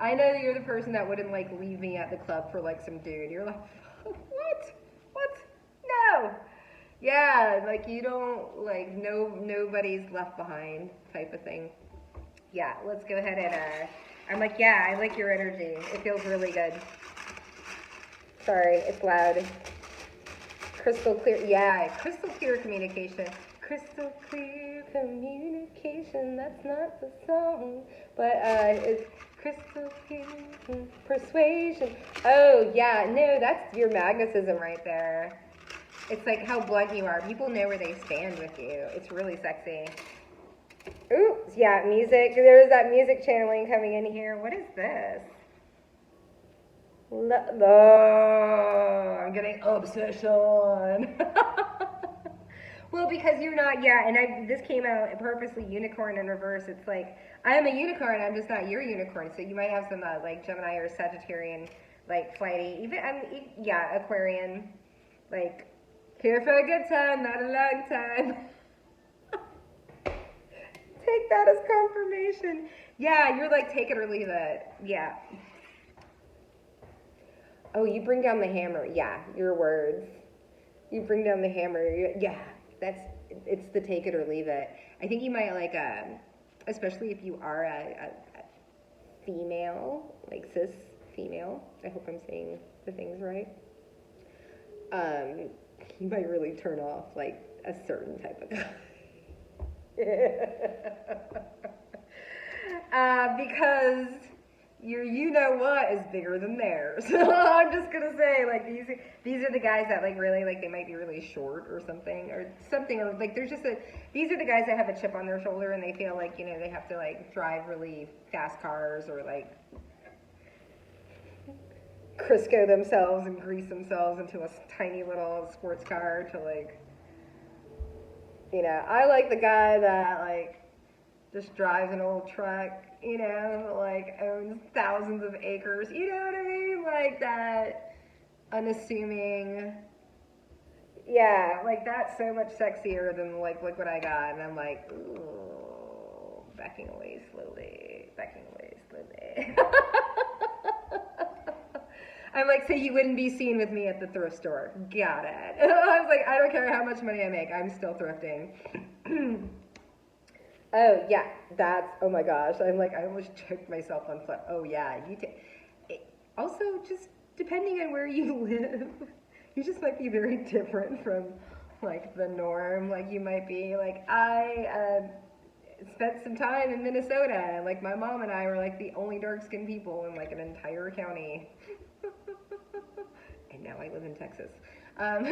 I know you're the person that wouldn't like leave me at the club for like some dude. You're like, what, no. Yeah, like, you don't, like, nobody's left behind type of thing. Yeah, let's go ahead and I'm like, yeah, I like your energy. It feels really good. Sorry, it's loud. Crystal clear, yeah, crystal clear communication. Crystal clear communication, that's not the song. But it's crystal clear persuasion. Oh, yeah, no, that's your magnetism right there. It's like how blunt you are. People know where they stand with you. It's really sexy. Oops, yeah, music. There's that music channeling coming in here. What is this? Oh, I'm getting obsession. Well, because you're not, yeah, and this came out purposely unicorn in reverse. It's like, I am a unicorn, I'm just not your unicorn. So you might have some like Gemini or Sagittarian, like flighty, yeah, Aquarian, like, here for a good time, not a long time. Take that as confirmation. Yeah, you're like, take it or leave it. Yeah. Oh, you bring down the hammer. Yeah, your words. You bring down the hammer. Yeah, it's the take it or leave it. I think you might like, especially if you are a female, like cis female. I hope I'm saying the things right. You might really turn off like a certain type of guy. Because your you know what is bigger than theirs. I'm just gonna say, like, these are the guys that like really, like, they might be really short or something or like there's just these are the guys that have a chip on their shoulder and they feel like, you know, they have to like drive really fast cars or like Crisco themselves and grease themselves into a tiny little sports car to, like, you know, I like the guy that like just drives an old truck, you know, like owns thousands of acres, you know what I mean? Like that unassuming, yeah, like that's so much sexier than like, look what I got. And I'm like, ooh, backing away slowly. I'm like, so you wouldn't be seen with me at the thrift store. Got it. I was like, I don't care how much money I make, I'm still thrifting. Oh, yeah, oh my gosh, I'm like, I almost choked myself on foot. Oh, yeah, also, just depending on where you live, you just might be very different from, like, the norm. Like, you might be, like, I spent some time in Minnesota, and, like, my mom and I were, like, the only dark-skinned people in, like, an entire county. And now I live in Texas. Cuckoo!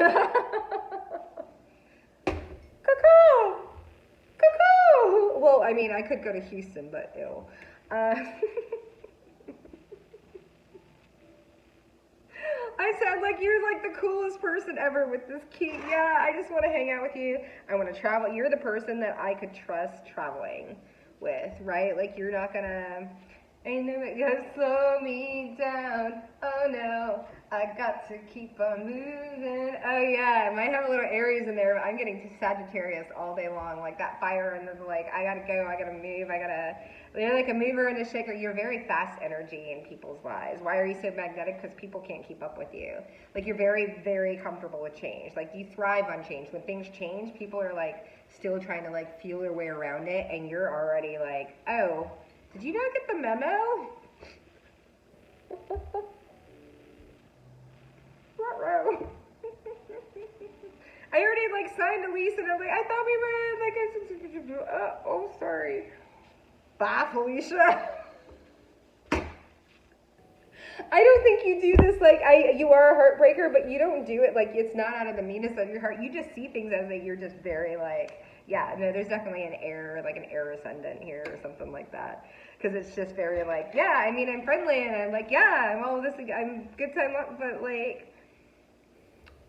Well, I mean, I could go to Houston, but ew. I sound the coolest person ever with this cute, yeah, I just want to hang out with you. I want to travel. You're the person that I could trust traveling with, right? Like, you're not gonna, ain't no it gonna slow me down. Oh no, I got to keep on moving. Oh yeah, I might have a little Aries in there, but I'm getting to Sagittarius all day long. Like that fire and the like, I gotta go, I gotta move, you're like a mover and a shaker. You're very fast energy in people's lives. Why are you so magnetic? Because people can't keep up with you. Like, you're very, very comfortable with change. Like, you thrive on change. When things change, people are like still trying to like feel their way around it, and you're already like, oh, did you not get the memo? I already like signed a lease, and I'm like, I thought we were like, oh, sorry. Bye, Felicia. I don't think you do this like, you are a heartbreaker, but you don't do it like, it's not out of the meanness of your heart. You just see things as that you're just very like, yeah, no, there's definitely an air, like an air ascendant here or something like that. Because it's just very like, yeah, I mean, I'm friendly, and I'm like, yeah, I'm all this, I'm good time, but like,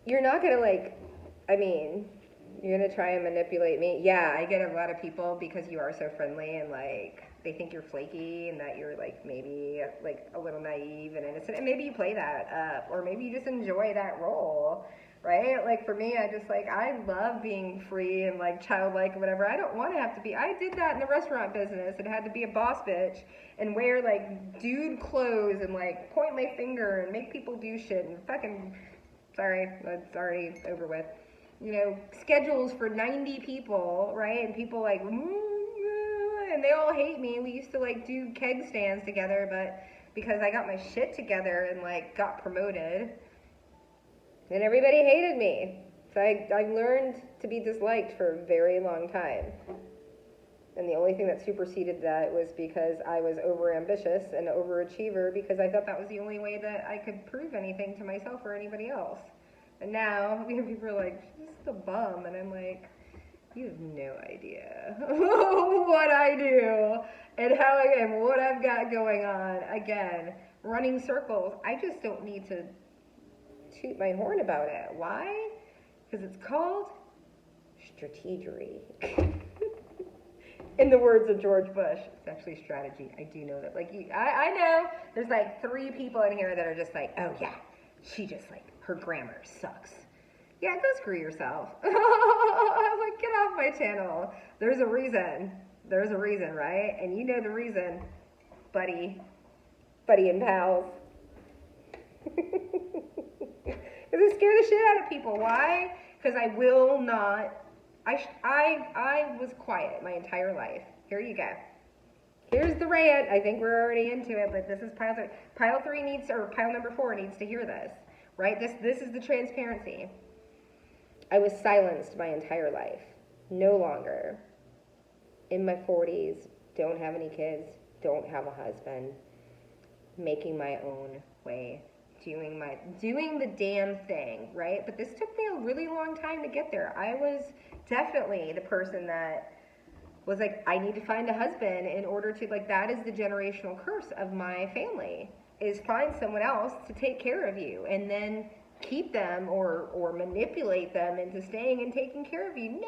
you're not gonna like, I mean, you're gonna try and manipulate me. Yeah, I get a lot of people because you are so friendly, and like, they think you're flaky and that you're like maybe like a little naive and innocent, and maybe you play that up, or maybe you just enjoy that role, right? Like, for me, I just like, I love being free and like childlike or whatever. I don't want to have to be, I did that in the restaurant business and had to be a boss bitch and wear like dude clothes and like point my finger and make people do shit and fucking, sorry, it's already over with, you know, schedules for 90 people, right? And people like, and they all hate me. We used to like do keg stands together, but because I got my shit together and like got promoted, and everybody hated me. So I learned to be disliked for a very long time. And the only thing that superseded that was because I was overambitious and overachiever, because I thought that was the only way that I could prove anything to myself or anybody else. And now people are like, she's just a bum, and I'm like, you have no idea what I do and how I am, what I've got going on. Again, running circles. I just don't need to toot my horn about it. Why? Because it's called strategery. In the words of George Bush, it's actually strategy. I do know that. Like, I know there's like 3 people in here that are just like, oh yeah, she just like, her grammar sucks. Yeah, go screw yourself. I'm like, get off my channel. There's a reason. There's a reason, right? And you know the reason, buddy and pals. Because I scare the shit out of people. Why? Because I will not. I was quiet my entire life. Here you go. Here's the rant. I think we're already into it, but this is pile 3. Pile 3 needs, or pile number 4 needs to hear this, right? This is the transparency. I was silenced my entire life. No longer. In my 40s, don't have any kids, don't have a husband, making my own way, doing the damn thing, right? But this took me a really long time to get there. I was definitely the person that was like, I need to find a husband in order to, like, that is the generational curse of my family, is find someone else to take care of you and then keep them or manipulate them into staying and taking care of you.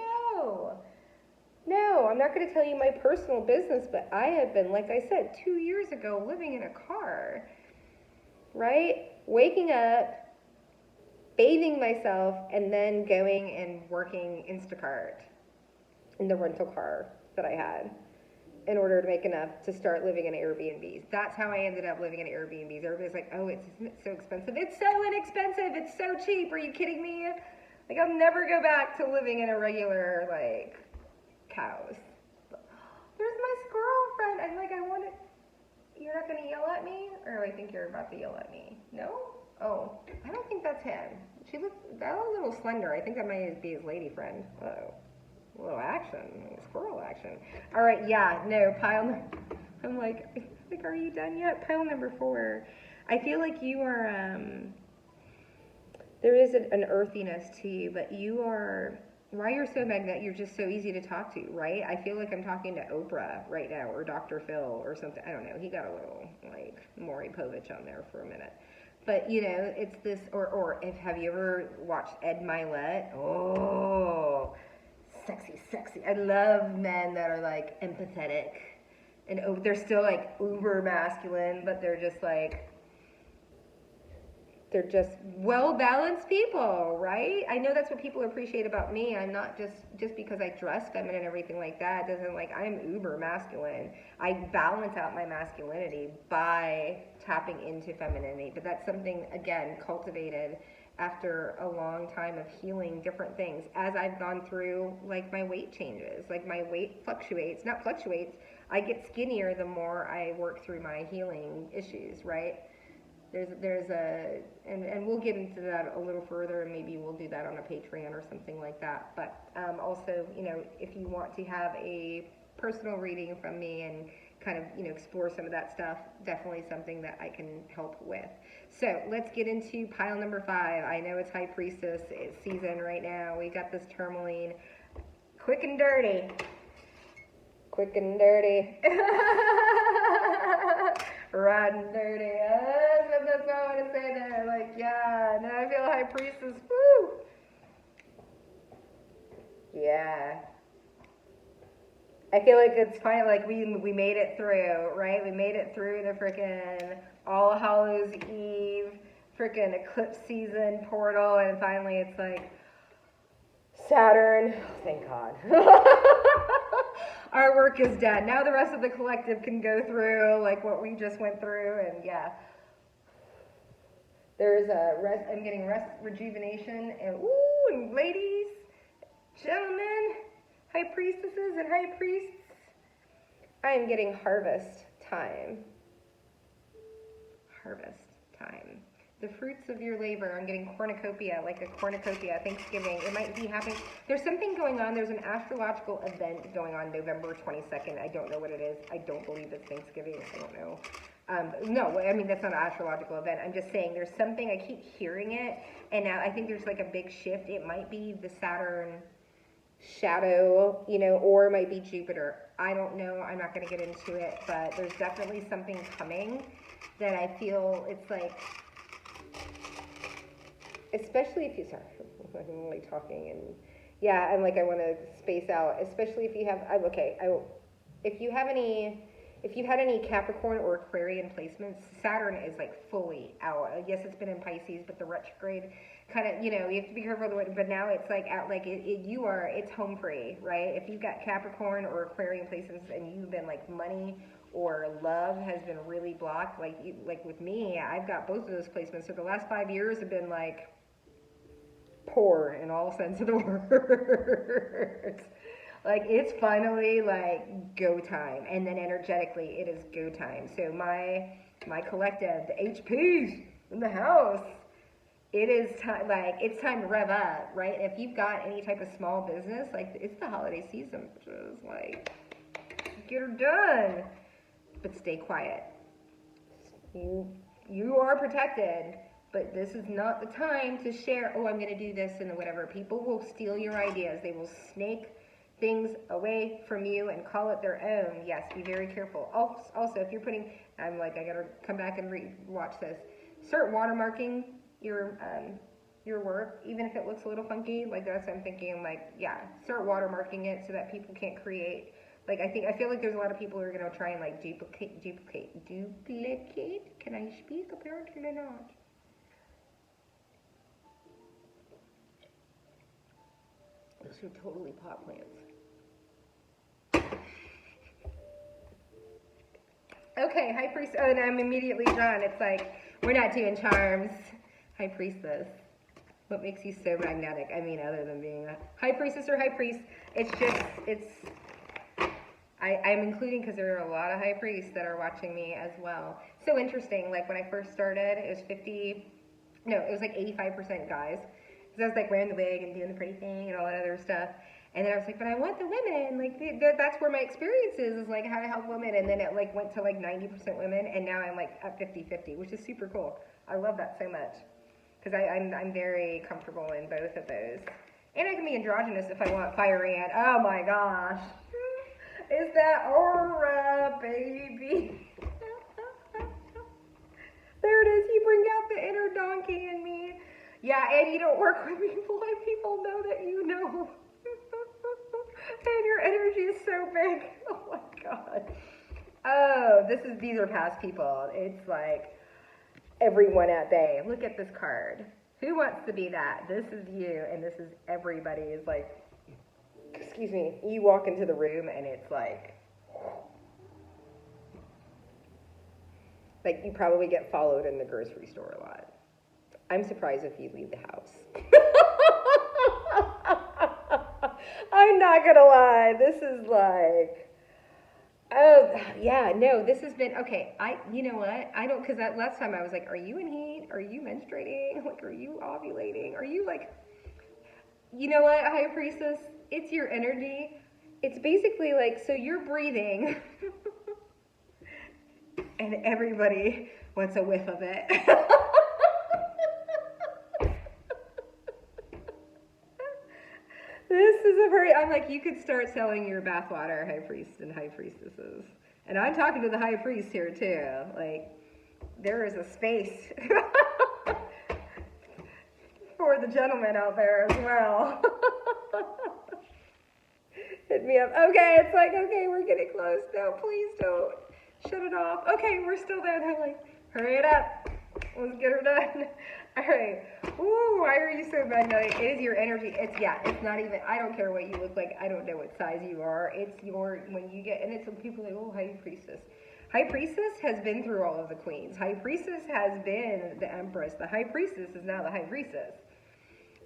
No, I'm not going to tell you my personal business, but I have been, like I said, 2 years ago, living in a car, right? Waking up, bathing myself, and then going and working Instacart in the rental car that I had in order to make enough to start living in Airbnbs. That's how I ended up living in Airbnbs. Everybody's like, oh, isn't it so expensive? It's so inexpensive. It's so cheap. Are you kidding me? Like, I'll never go back to living in a regular, like, house. There's my squirrel friend. I'm like, you're not going to yell at me? Or I think you're about to yell at me. No? Oh, I don't think that's him. She looks a little slender. I think that might be his lady friend. Uh-oh. A little action, squirrel action. All right, yeah, no, I'm like, are you done yet? Pile number 4. I feel like you are, there is an earthiness to you, but you are, why you're so magnetic, you're just so easy to talk to, right? I feel like I'm talking to Oprah right now, or Dr. Phil, or something. I don't know. He got a little, like, Maury Povich on there for a minute. But, you know, it's this, or if, have you ever watched Ed Milet? Oh, sexy, sexy. I love men that are like empathetic and they're still like uber masculine, but they're just well-balanced people, right? I know that's what people appreciate about me. I'm not just because I dress feminine and everything like that, doesn't like I'm uber masculine. I balance out my masculinity by tapping into femininity, but that's something, again, cultivated after a long time of healing different things. As I've gone through, like, my weight changes, like my weight fluctuates, not fluctuates, I get skinnier the more I work through my healing issues, right? There's a, and we'll get into that a little further, and maybe we'll do that on a Patreon or something like that. But also, you know, if you want to have a personal reading from me and kind of, you know, explore some of that stuff, definitely something that I can help with. So let's get into pile number 5. I know it's High Priestess season right now. We got this tourmaline, quick and dirty. Quick and dirty. Riding dirty. That's what I want to say there. Like, yeah, now I feel High Priestess. Woo! Yeah. I feel like it's fine. Like, we made it through, right? We made it through the frickin' All Hallows Eve, frickin' eclipse season portal, and finally it's like, Saturn. Oh, thank God. Our work is done. Now the rest of the collective can go through like what we just went through, and yeah. There's a rest. I'm getting rest, rejuvenation, and ooh, and ladies, gentlemen, high priestesses and high priests. I am getting harvest time. Harvest time. The fruits of your labor. I'm getting cornucopia, like a cornucopia, Thanksgiving. It might be happening. There's something going on. There's an astrological event going on November 22nd. I don't know what it is. I don't believe it's Thanksgiving. I don't know. No, I mean, that's not an astrological event. I'm just saying there's something. I keep hearing it. And now I think there's like a big shift. It might be the Saturn shadow, you know, or it might be Jupiter. I don't know. I'm not going to get into it. But there's definitely something coming that I feel it's like, especially if you, sorry, I'm like talking and yeah, I'm like, I want to space out, especially if you have, if you had any Capricorn or Aquarian placements, Saturn is like fully out. Yes, it's been in Pisces, but the retrograde kind of, you know, you have to be careful the way, but now it's like out, like it's home free, right? If you've got Capricorn or Aquarian placements and you've been like money or love has been really blocked, like with me, I've got both of those placements. So the last 5 years have been like poor in all sense of the words. Like, it's finally like go time, and then energetically it is go time. So my collective, the HPs in the house, it is time, like it's time to rev up, right? If you've got any type of small business, like it's the holiday season, which is like, get her done, but stay quiet. You are protected. But this is not the time to share, oh, I'm going to do this and whatever. People will steal your ideas. They will snake things away from you and call it their own. Yes, be very careful. Also, if you're putting, I'm like, I got to come back and watch this. Start watermarking your work, even if it looks a little funky. Like, that's what I'm thinking. I'm like, yeah, start watermarking it so that people can't create. Like, I feel like there's a lot of people who are going to try and like duplicate. Can I speak? Apparently not. Those are totally pot plants. Okay, High Priestess. Oh, and I'm immediately drawn. It's like, we're not doing charms. High Priestess. What makes you so magnetic? I mean, other than being a High Priestess or High Priest, it's just, I'm including because there are a lot of High Priests that are watching me as well. So interesting. Like, when I first started, it was like 85% guys. Because I was like wearing the wig and doing the pretty thing and all that other stuff. And then I was like, but I want the women. Like, that's where my experience is like how to help women. And then it like went to like 90% women. And now I'm like at 50-50, which is super cool. I love that so much. Because I'm very comfortable in both of those. And I can be androgynous if I want. Fiery and, oh my gosh. Is that aura, baby? There it is. You bring out the inner donkey in me. Yeah, and you don't work with people and people know that you know. And your energy is so big. Oh my God. Oh, these are past people. It's like everyone at bay. Look at this card. Who wants to be that? This is you, and this is everybody. Is like, excuse me, you walk into the room and it's like you probably get followed in the grocery store a lot. I'm surprised if you leave the house. I'm not gonna lie. This is like, oh yeah, no. This has been okay. You know what? I don't, because that last time I was like, are you in heat? Are you menstruating? Like, are you ovulating? Are you like, you know what, High Priestess? It's your energy. It's basically like, so you're breathing, and everybody wants a whiff of it. This is a very, I'm like, you could start selling your bathwater, High Priests and High Priestesses. And I'm talking to the High Priest here too. Like, there is a space for the gentlemen out there as well. Hit me up. Okay, it's like, okay, we're getting close. No, please don't. Shut it off. Okay, we're still there. They're like, hurry it up. Let's get her done. All right. Ooh, why are you so magnetic? It is your energy. It's not even, I don't care what you look like. I don't know what size you are. It's when you get, and it's when people are like, oh, High Priestess. High Priestess has been through all of the queens. High Priestess has been the Empress. The High Priestess is now the High Priestess.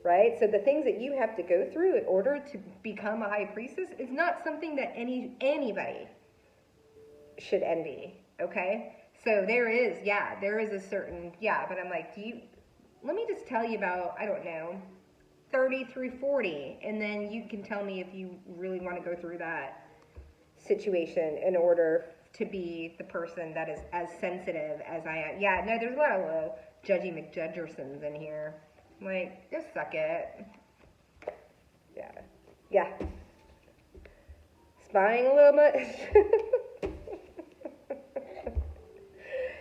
Right? So the things that you have to go through in order to become a High Priestess is not something that anybody should envy. Okay? So there is a certain, but I'm like, let me just tell you about, I don't know, 30 through 40, and then you can tell me if you really want to go through that situation in order to be the person that is as sensitive as I am. Yeah, no, there's a lot of Judgy McJudgersons in here. I'm like, just suck it. Yeah. Spying a little much.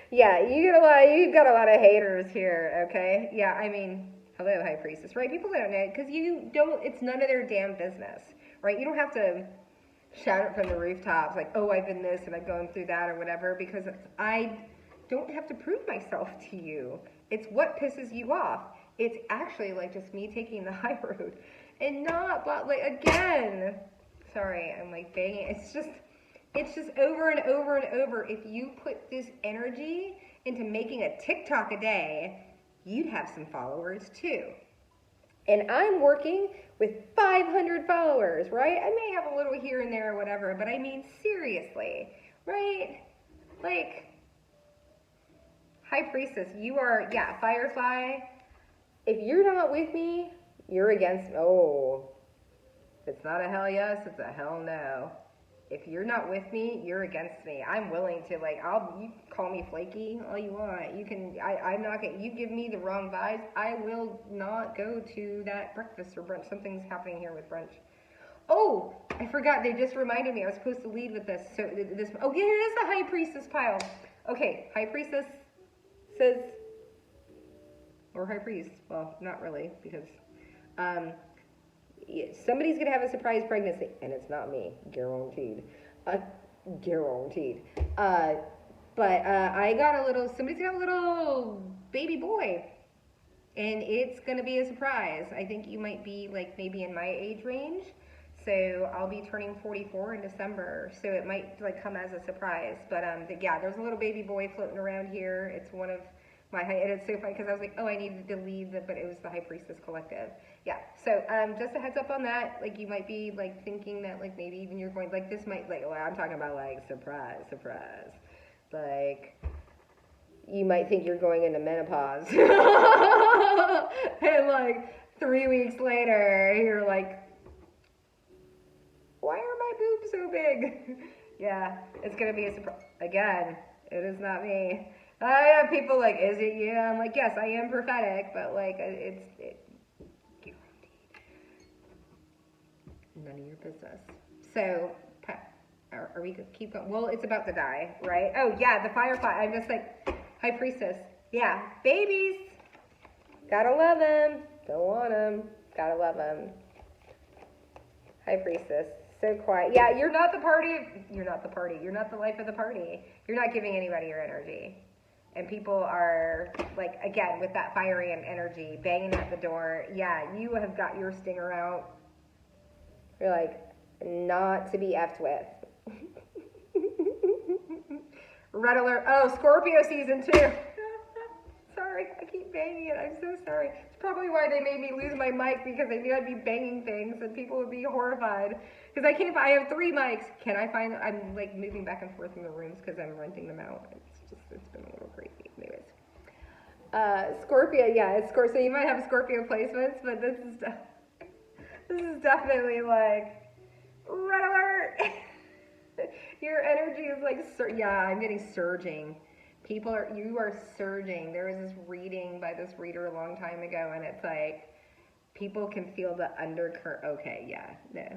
Yeah, you've got a lot of haters here, okay? Yeah, I mean, hello, High Priestess, right? People don't know, because it's none of their damn business, right? You don't have to shout it from the rooftops, like, oh, I've been this and I've gone through that or whatever, because I don't have to prove myself to you. It's what pisses you off. It's actually like just me taking the high road and not, but like, again, sorry, I'm like banging, it's just over and over and over. If you put this energy into making a TikTok a day, you'd have some followers too. And I'm working with 500 followers, right? I may have a little here and there or whatever, but I mean, seriously, right? Like, High Priestess, you are, Firefly. If you're not with me, you're against, it's not a hell yes, it's a hell no. If you're not with me, you're against me. I'm willing to, you call me flaky all you want. I'm not gonna, you give me the wrong vibes, I will not go to that breakfast or brunch. Something's happening here with brunch. Oh, I forgot, they just reminded me I was supposed to lead with this. So here is the High Priestess pile. Okay, High Priestess says, or High Priest, well, not really, because, somebody's going to have a surprise pregnancy, and it's not me, guaranteed. Guaranteed. Somebody's got a little baby boy, and it's going to be a surprise. I think you might be, maybe in my age range, so I'll be turning 44 in December, so it might, come as a surprise. But, there's a little baby boy floating around here. It's one of my high, and it's so funny, because I was like, I needed to leave, but it was the High Priestess Collective. Yeah, so just a heads up on that. You might be thinking that maybe even you're going this might I'm talking about surprise. You might think you're going into menopause, and 3 weeks later you're like, why are my boobs so big? Yeah, it's gonna be a surprise. Again, it is not me. I have people is it you? I'm like, yes, I am prophetic, but it's none of your business. So, are we gonna keep going? Well, it's about to die, right? Oh, yeah, the Firefly. I'm just High Priestess, Yeah, babies. Gotta love them. Don't want them. Gotta love them. High Priestess. So quiet. Yeah, you're not the party. You're not the party. You're not the life of the party. You're not giving anybody your energy. And people are, like, again, with that fiery energy, banging at the door. Yeah, you have got your stinger out. You're like, not to be effed with. Red alert. Oh, Scorpio season 2. Sorry, I keep banging it. I'm so sorry. It's probably why they made me lose my mic, because they knew I'd be banging things and people would be horrified. Because I have 3 mics. Can I find, I'm like moving back and forth in the rooms because I'm renting them out. It's been a little crazy. Anyways. Scorpio, yeah, it's Scorpio. So you might have Scorpio placements, but this is definitely like, red alert. Your energy is like, yeah, I'm getting surging. You are surging. There was this reading by this reader a long time ago, and it's like, people can feel the undercurrent. Okay, yeah, no.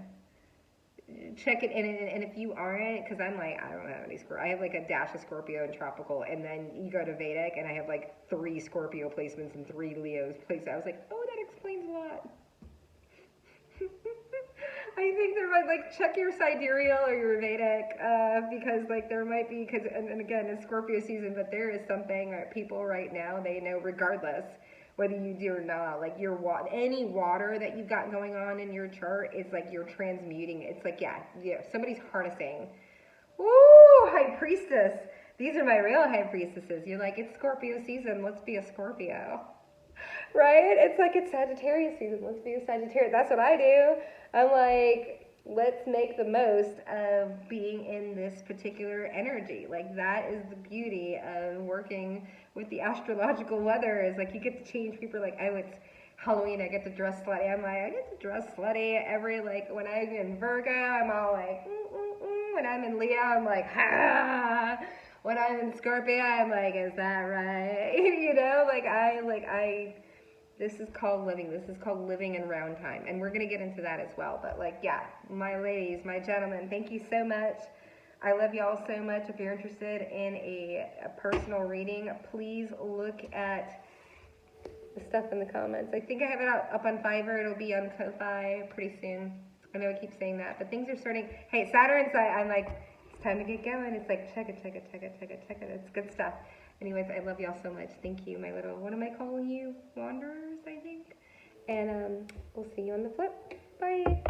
Check it, and if you aren't, because I'm like, I don't have any Scorpio. I have like a dash of Scorpio and tropical, and then you go to Vedic, and I have like 3 Scorpio placements and 3 Leos placements. I was like, oh, that explains a lot. I think there might, like, check your sidereal or your Vedic, because, like, there might be, and again, it's Scorpio season, but there is something that people right now, they know regardless whether you do or not, like, any water that you've got going on in your chart, it's like you're transmuting. It's like, yeah, somebody's harnessing. Ooh, High Priestess. These are my real High Priestesses. You're like, it's Scorpio season, let's be a Scorpio. Right? It's like it's Sagittarius season. Let's be a Sagittarius. That's what I do. I'm like, let's make the most of being in this particular energy. Like, that is the beauty of working with the astrological weather, is like you get to change. People are like, oh, it's Halloween, I get to dress slutty. I'm like, I get to dress slutty every, like, when I'm in Virgo, I'm all like, When I'm in Leo, I'm like, ha. When I'm in Scorpio, I'm like, is that right? You know, this is called living. This is called living in round time. And we're going to get into that as well. But, like, yeah, my ladies, my gentlemen, thank you so much. I love y'all so much. If you're interested in a personal reading, please look at the stuff in the comments. I think I have it up on Fiverr. It'll be on Ko-Fi pretty soon. I know I keep saying that. But things are starting. Hey, Saturn's, I'm like, it's time to get going. It's like, check it. It's good stuff. Anyways, I love y'all so much. Thank you, my little, what am I calling you? Wanderers, I think. And we'll see you on the flip. Bye.